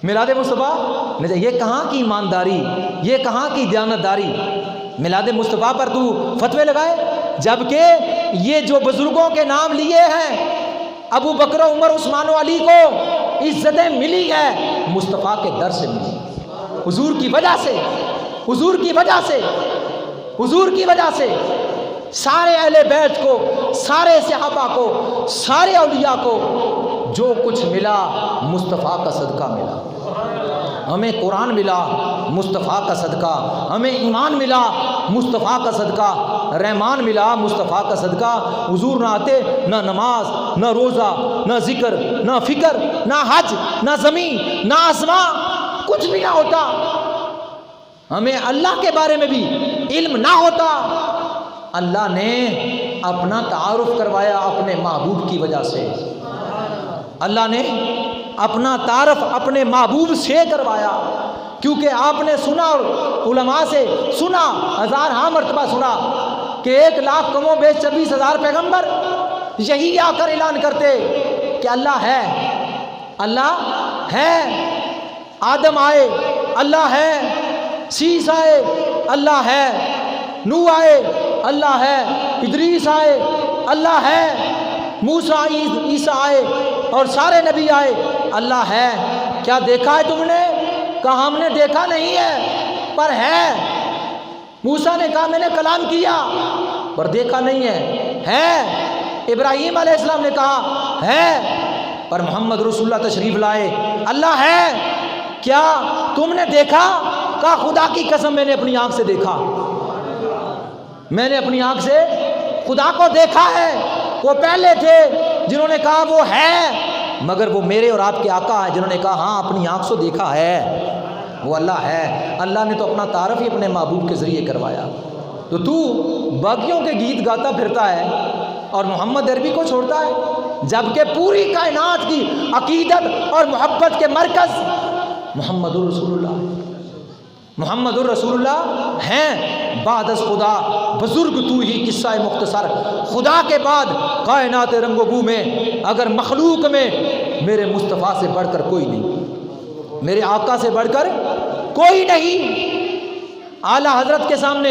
میلاد مصطفیٰ نجائز؟ یہ کہاں کی ایمانداری، یہ کہاں کی دیانتداری؟ میلاد مصطفیٰ پر تو فتوے لگائے، جبکہ یہ جو بزرگوں کے نام لیے ہیں، ابو بکر عمر عثمان و علی کو عزتیں ملی ہیں مصطفیٰ کے در سے ملی، حضور کی وجہ سے، حضور کی وجہ سے، حضور کی وجہ سے۔ سارے اہل بیت کو، سارے صحابہ کو، سارے اولیاء کو جو کچھ ملا مصطفیٰ کا صدقہ ملا۔ ہمیں قرآن ملا مصطفیٰ کا صدقہ، ہمیں ایمان ملا مصطفیٰ کا صدقہ، رحمان ملا مصطفیٰ کا صدقہ۔ حضور نہ آتے، نہ نماز، نہ روزہ، نہ ذکر، نہ فکر، نہ حج، نہ زمین، نہ آسمان، کچھ بھی نہ ہوتا۔ ہمیں اللہ کے بارے میں بھی علم نہ ہوتا۔ اللہ نے اپنا تعارف کروایا اپنے محبوب کی وجہ سے، اللہ نے اپنا تعارف اپنے محبوب سے کروایا، کیونکہ آپ نے سنا اور علماء سے سنا، ہزارہا مرتبہ سنا کہ 1,00,000 کم و بیش 26,000 پیغمبر یہی آ کر اعلان کرتے کہ اللہ ہے، اللہ ہے۔ آدم آئے، اللہ ہے۔ سیس آئے، اللہ ہے۔ نوح آئے، اللہ ہے۔ ادریس آئے، اللہ ہے۔ موسیٰ، عیسیٰ آئے اور سارے نبی آئے، اللہ ہے۔ کیا دیکھا ہے تم نے؟ کہا ہم نے دیکھا نہیں ہے پر ہے۔ موسیٰ نے کہا میں نے کلام کیا پر دیکھا نہیں ہے۔ ابراہیم علیہ السلام نے کہا ہے پر محمد رسول اللہ تشریف لائے، اللہ ہے۔ کیا تم نے دیکھا؟ کہا خدا کی قسم میں نے اپنی آنکھ سے دیکھا، میں نے اپنی آنکھ سے خدا کو دیکھا ہے۔ وہ پہلے تھے جنہوں نے کہا وہ ہے، مگر وہ میرے اور آپ کے آقا ہیں جنہوں نے کہا ہاں اپنی آنکھ سے دیکھا ہے، وہ اللہ ہے۔ اللہ نے تو اپنا تعارف ہی اپنے محبوب کے ذریعے کروایا۔ تو باقیوں کے گیت گاتا پھرتا ہے اور محمد عربی کو چھوڑتا ہے، جبکہ پوری کائنات کی عقیدت اور محبت کے مرکز محمد الرسول اللہ، محمد الرسول اللہ ہیں۔ بعد از خدا بزرگ تو ہی قصہ مختصر، خدا کے بعد کائنات رنگ و بو میں اگر مخلوق میں میرے مصطفیٰ سے بڑھ کر کوئی نہیں، میرے آقا سے بڑھ کر کوئی نہیں۔ اعلیٰ حضرت کے سامنے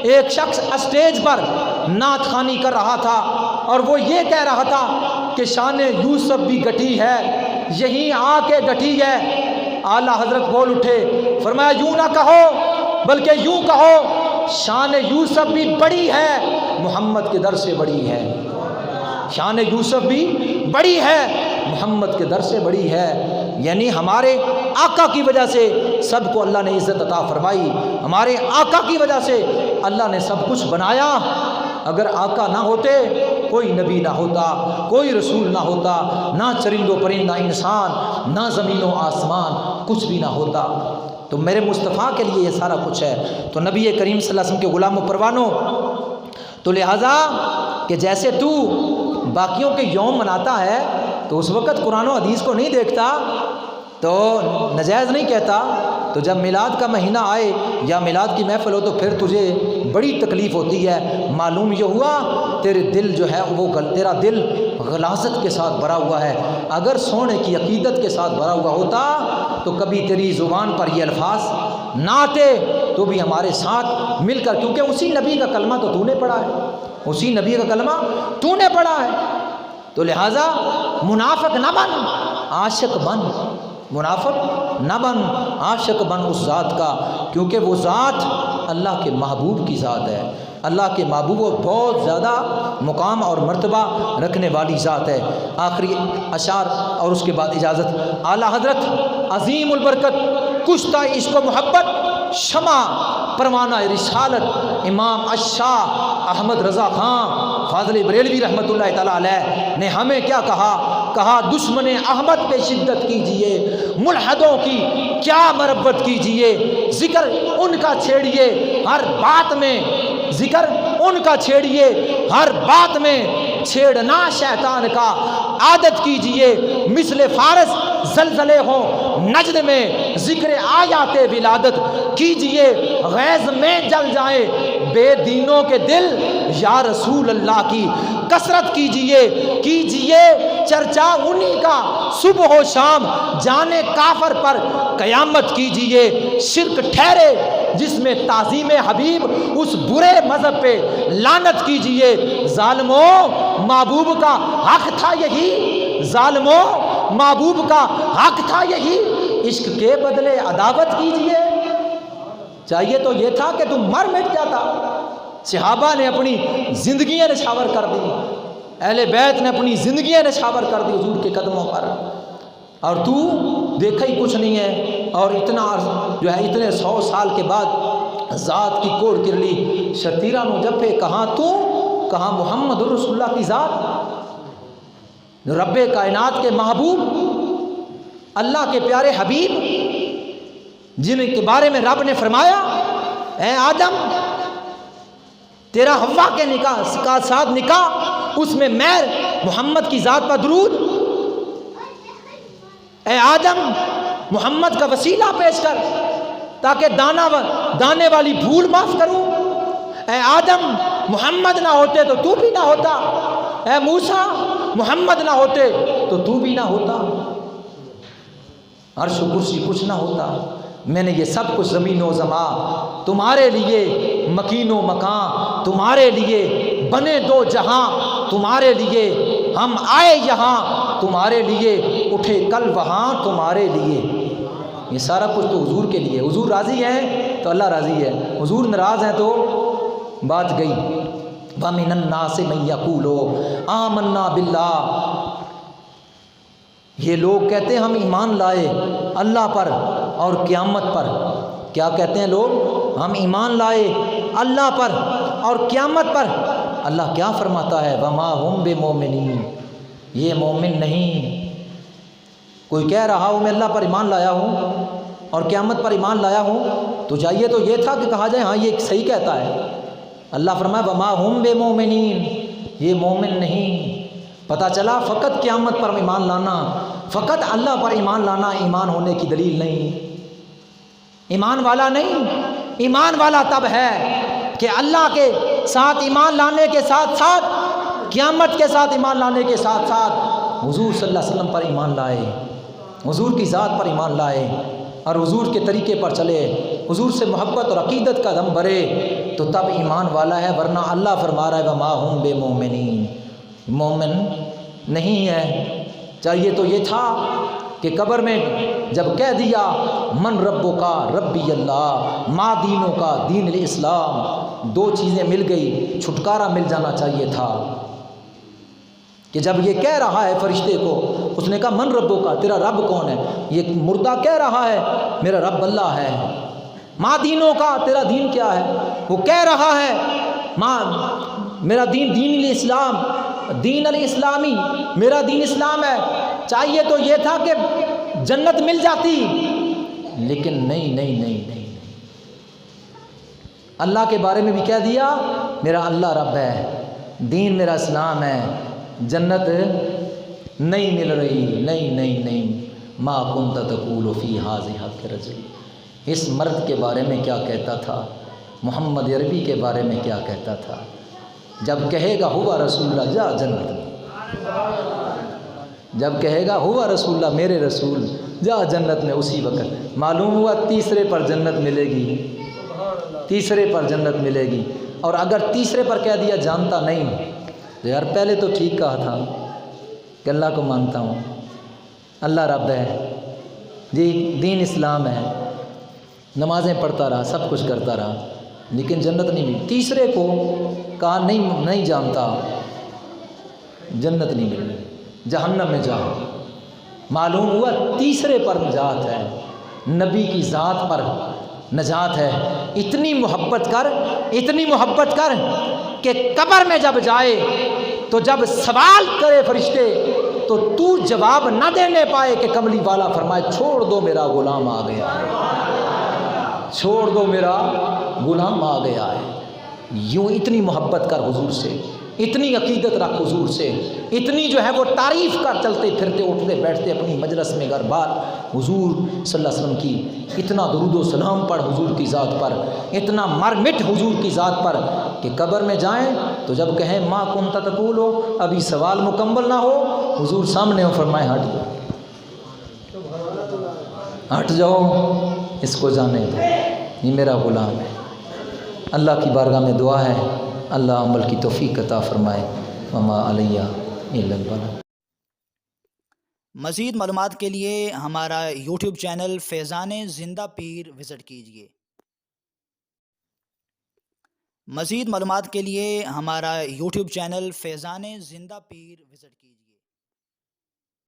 ایک شخص اسٹیج پر نعت خوانی کر رہا تھا اور وہ یہ کہہ رہا تھا کہ شان یوسف بھی گٹھی ہے، یہیں آ کے گٹھی ہے۔ اعلیٰ حضرت بول اٹھے، فرمایا یوں نہ کہو بلکہ یوں کہو شان یوسف بھی بڑی ہے، محمد کے در سے بڑی ہے۔ شان یوسف بھی بڑی ہے، محمد کے در سے بڑی ہے۔ یعنی ہمارے آقا کی وجہ سے سب کو اللہ نے عزت عطا فرمائی، ہمارے آقا کی وجہ سے اللہ نے سب کچھ بنایا۔ اگر آقا نہ ہوتے کوئی نبی نہ ہوتا، کوئی رسول نہ ہوتا، نہ چرند و پرند، نہ انسان، نہ زمین و آسمان، کچھ بھی نہ ہوتا۔ تو میرے مصطفیٰ کے لیے یہ سارا کچھ ہے۔ تو نبی کریم صلی اللہ علیہ وسلم کے غلام و پروانوں، تو لہٰذا کہ جیسے تو باقیوں کے یوم مناتا ہے تو اس وقت قرآن و حدیث کو نہیں دیکھتا تو نجائز نہیں کہتا، تو جب میلاد کا مہینہ آئے یا میلاد کی محفل ہو تو پھر تجھے بڑی تکلیف ہوتی ہے۔ معلوم یہ ہوا تیرے دل جو ہے وہ تیرا دل غلاظت کے ساتھ بھرا ہوا ہے۔ اگر سونے کی عقیدت کے ساتھ بھرا ہوا ہوتا تو کبھی تیری زبان پر یہ الفاظ نہ آتے، تو بھی ہمارے ساتھ مل کر، کیونکہ اسی نبی کا کلمہ تو نے پڑھا ہے، اسی نبی کا کلمہ تو نے پڑھا ہے۔ تو لہٰذا منافق نہ بن، عاشق بن، منافق نہ بن، عاشق بن اس ذات کا، کیونکہ وہ ذات اللہ کے محبوب کی ذات ہے۔ اللہ کے محبوب بہت زیادہ مقام اور مرتبہ رکھنے والی ذات ہے۔ آخری اشعار اور اس کے بعد اجازت۔ اعلیٰ حضرت عظیم البرکت کشتہ عشق و محبت شمع پروانہ رسالت امام الشاہ احمد رضا خان فاضل بریلوی رحمۃ اللہ تعالیٰ علیہ نے ہمیں کیا کہا دشمن احمد پہ شدت کیجئے، ملحدوں کی کیا مربت کیجئے، ذکر ان کا چھیڑیے ہر بات میں، ذکر ان کا چھیڑیے ہر بات میں، چھیڑنا شیطان کا عادت کیجئے، مثل فارس زلزلے ہوں نجد میں، ذکر آیات ولادت کیجئے، غیظ میں جل جائیں بے دینوں کے دل، یا رسول اللہ کی کثرت کیجئے چرچا انہی کا صبح و شام، جانے کافر پر قیامت کیجئے، شرک ٹھہرے جس میں تعظیم حبیب، اس برے مذہب پہ لعنت کیجئے، ظالموں محبوب کا حق تھا یہی، ظالموں محبوب کا حق تھا یہی، عشق کے بدلے عداوت کیجئے۔ چاہیے تو یہ تھا کہ تم مر مٹ جاتا، صحابہ نے اپنی زندگیاں نچھاور کر دی، اہل بیت نے اپنی زندگیاں نچھاور کر دی حضور کے قدموں پر، اور تو دیکھا ہی کچھ نہیں ہے، اور اتنا جو ہے اتنے 100 سال کے بعد ذات کی کوڑ کرلی شتیرہ نو جپے، کہاں تو کہاں محمد رسول اللہ کی ذات، رب کائنات کے محبوب، اللہ کے پیارے حبیب، جن کے بارے میں رب نے فرمایا اے آدم تیرا حوا کے نکاح کا ساتھ نکاح، اس میں مہر محمد کی ذات پر درود، اے آدم محمد کا وسیلہ پیش کر تاکہ دانے والی بھول معاف کروں، اے آدم محمد نہ ہوتے تو تو بھی نہ ہوتا، اے موسیٰ محمد نہ ہوتے تو بھی نہ ہوتا، عرش و کرسی کچھ نہ ہوتا، میں نے یہ سب کچھ زمین و زمان تمہارے لیے، مکین و مکان تمہارے لیے، بنے دو جہاں تمہارے لیے، ہم آئے یہاں تمہارے لیے، اٹھے کل وہاں تمہارے لیے، یہ سارا کچھ تو حضور کے لیے۔ حضور راضی ہیں تو اللہ راضی ہے، حضور ناراض ہیں تو بات گئی۔ وَمِنَ النَّاسِ مَن يَقُولُ آمَنَّا بِاللَّهِ، یہ لوگ کہتے ہیں ہم ایمان لائے اللہ پر اور قیامت پر۔ کیا کہتے ہیں لوگ؟ ہم ایمان لائے اللہ پر اور قیامت پر۔ اللہ کیا فرماتا ہے؟ وَمَا هُمْ بِمُؤْمِنِينَ، یہ مومن نہیں۔ کوئی کہہ رہا ہوں میں اللہ پر ایمان لایا ہوں اور قیامت پر ایمان لایا ہوں، تو چاہیے تو یہ تھا کہ کہا جائے ہاں یہ صحیح کہتا ہے۔ اللہ فرمایا وَمَا هُمْ بِمُؤْمِنِينَ، یہ مومن نہیں۔ پتہ چلا فقط قیامت پر ایمان لانا، فقط اللہ پر ایمان لانا ایمان ہونے کی دلیل نہیں۔ ایمان والا نہیں، ایمان والا تب ہے کہ اللہ کے ساتھ ایمان لانے کے ساتھ ساتھ، قیامت کے ساتھ ایمان لانے کے ساتھ ساتھ حضور صلی اللہ علیہ وسلم پر ایمان لائے، حضور کی ذات پر ایمان لائے اور حضور کے طریقے پر چلے، حضور سے محبت اور عقیدت کا دم بھرے، تو تب ایمان والا ہے۔ ورنہ اللہ فرما رہا ہے وَمَا هُمْ بِمُؤْمِنِينَ، مومن نہیں ہے۔ چاہیے تو یہ تھا کہ قبر میں جب کہہ دیا من ربو کا ربی اللہ، ما دینوں کا دین الاسلام، دو چیزیں مل گئی، چھٹکارا مل جانا چاہیے تھا کہ جب یہ کہہ رہا ہے فرشتے کو، اس نے کہا من ربو کا، تیرا رب کون ہے؟ یہ مردہ کہہ رہا ہے میرا رب اللہ ہے۔ ما دینوں کا، تیرا دین کیا ہے؟ وہ کہہ رہا ہے میرا دین دین الاسلام، دین الاسلامی، میرا دین اسلام ہے۔ چاہیے تو یہ تھا کہ جنت مل جاتی، لیکن نہیں، اللہ کے بارے میں بھی کہہ دیا میرا اللہ رب ہے، دین میرا اسلام ہے، جنت نہیں مل رہی، نہیں، ما کنت تقول فی ھذہ حق رجل، اس مرد کے بارے میں کیا کہتا تھا، محمد عربی کے بارے میں کیا کہتا تھا، جب کہے گا ہوا رسول اللہ جا جنت میں، جب کہے گا ہوا رسول اللہ میرے رسول جا جنت میں، اسی وقت معلوم ہوا تیسرے پر جنت ملے گی، تیسرے پر جنت ملے گی۔ اور اگر تیسرے پر کہہ دیا جانتا نہیں، یار پہلے تو ٹھیک کہا تھا کہ اللہ کو مانتا ہوں، اللہ رب ہے جی، دین اسلام ہے، نمازیں پڑھتا رہا، سب کچھ کرتا رہا، لیکن جنت نہیں ملی۔ تیسرے کو کہا نہیں جانتا، جنت نہیں ملی، جہنم میں جاؤ۔ معلوم ہوا تیسرے پر نجات ہے، نبی کی ذات پر نجات ہے۔ اتنی محبت کر کہ قبر میں جب جائے تو جب سوال کرے فرشتے تو جواب نہ دینے پائے کہ کملی والا فرمائے چھوڑ دو میرا غلام آ گیا ہے، چھوڑ دو میرا غلام آ گیا ہے۔ یوں اتنی محبت کر حضور سے، اتنی عقیدت رکھ حضور سے، اتنی جو ہے وہ تعریف کر چلتے پھرتے اٹھتے بیٹھتے اپنی مجلس میں گھر بار حضور صلی اللہ علیہ وسلم کی، اتنا درود و سلام پڑھ حضور کی ذات پر، اتنا مر مٹ حضور کی ذات پر کہ قبر میں جائیں تو جب کہیں ما کنت تقول ہو، ابھی سوال مکمل نہ ہو، حضور سامنے ہو فرمائے ہٹ جاؤ اس کو جانے دو، یہ میرا غلام ہے۔ اللہ کی بارگاہ میں دعا ہے اللہ عمل کی توفیق عطا فرمائے۔ وما علیہ الا البلاغ۔ مزید معلومات کے لیے ہمارا یوٹیوب چینل فیضان زندہ پیر وزٹ کیجیے۔ مزید معلومات کے لیے ہمارا یوٹیوب چینل فیضان زندہ پیر وزٹ کیجیے۔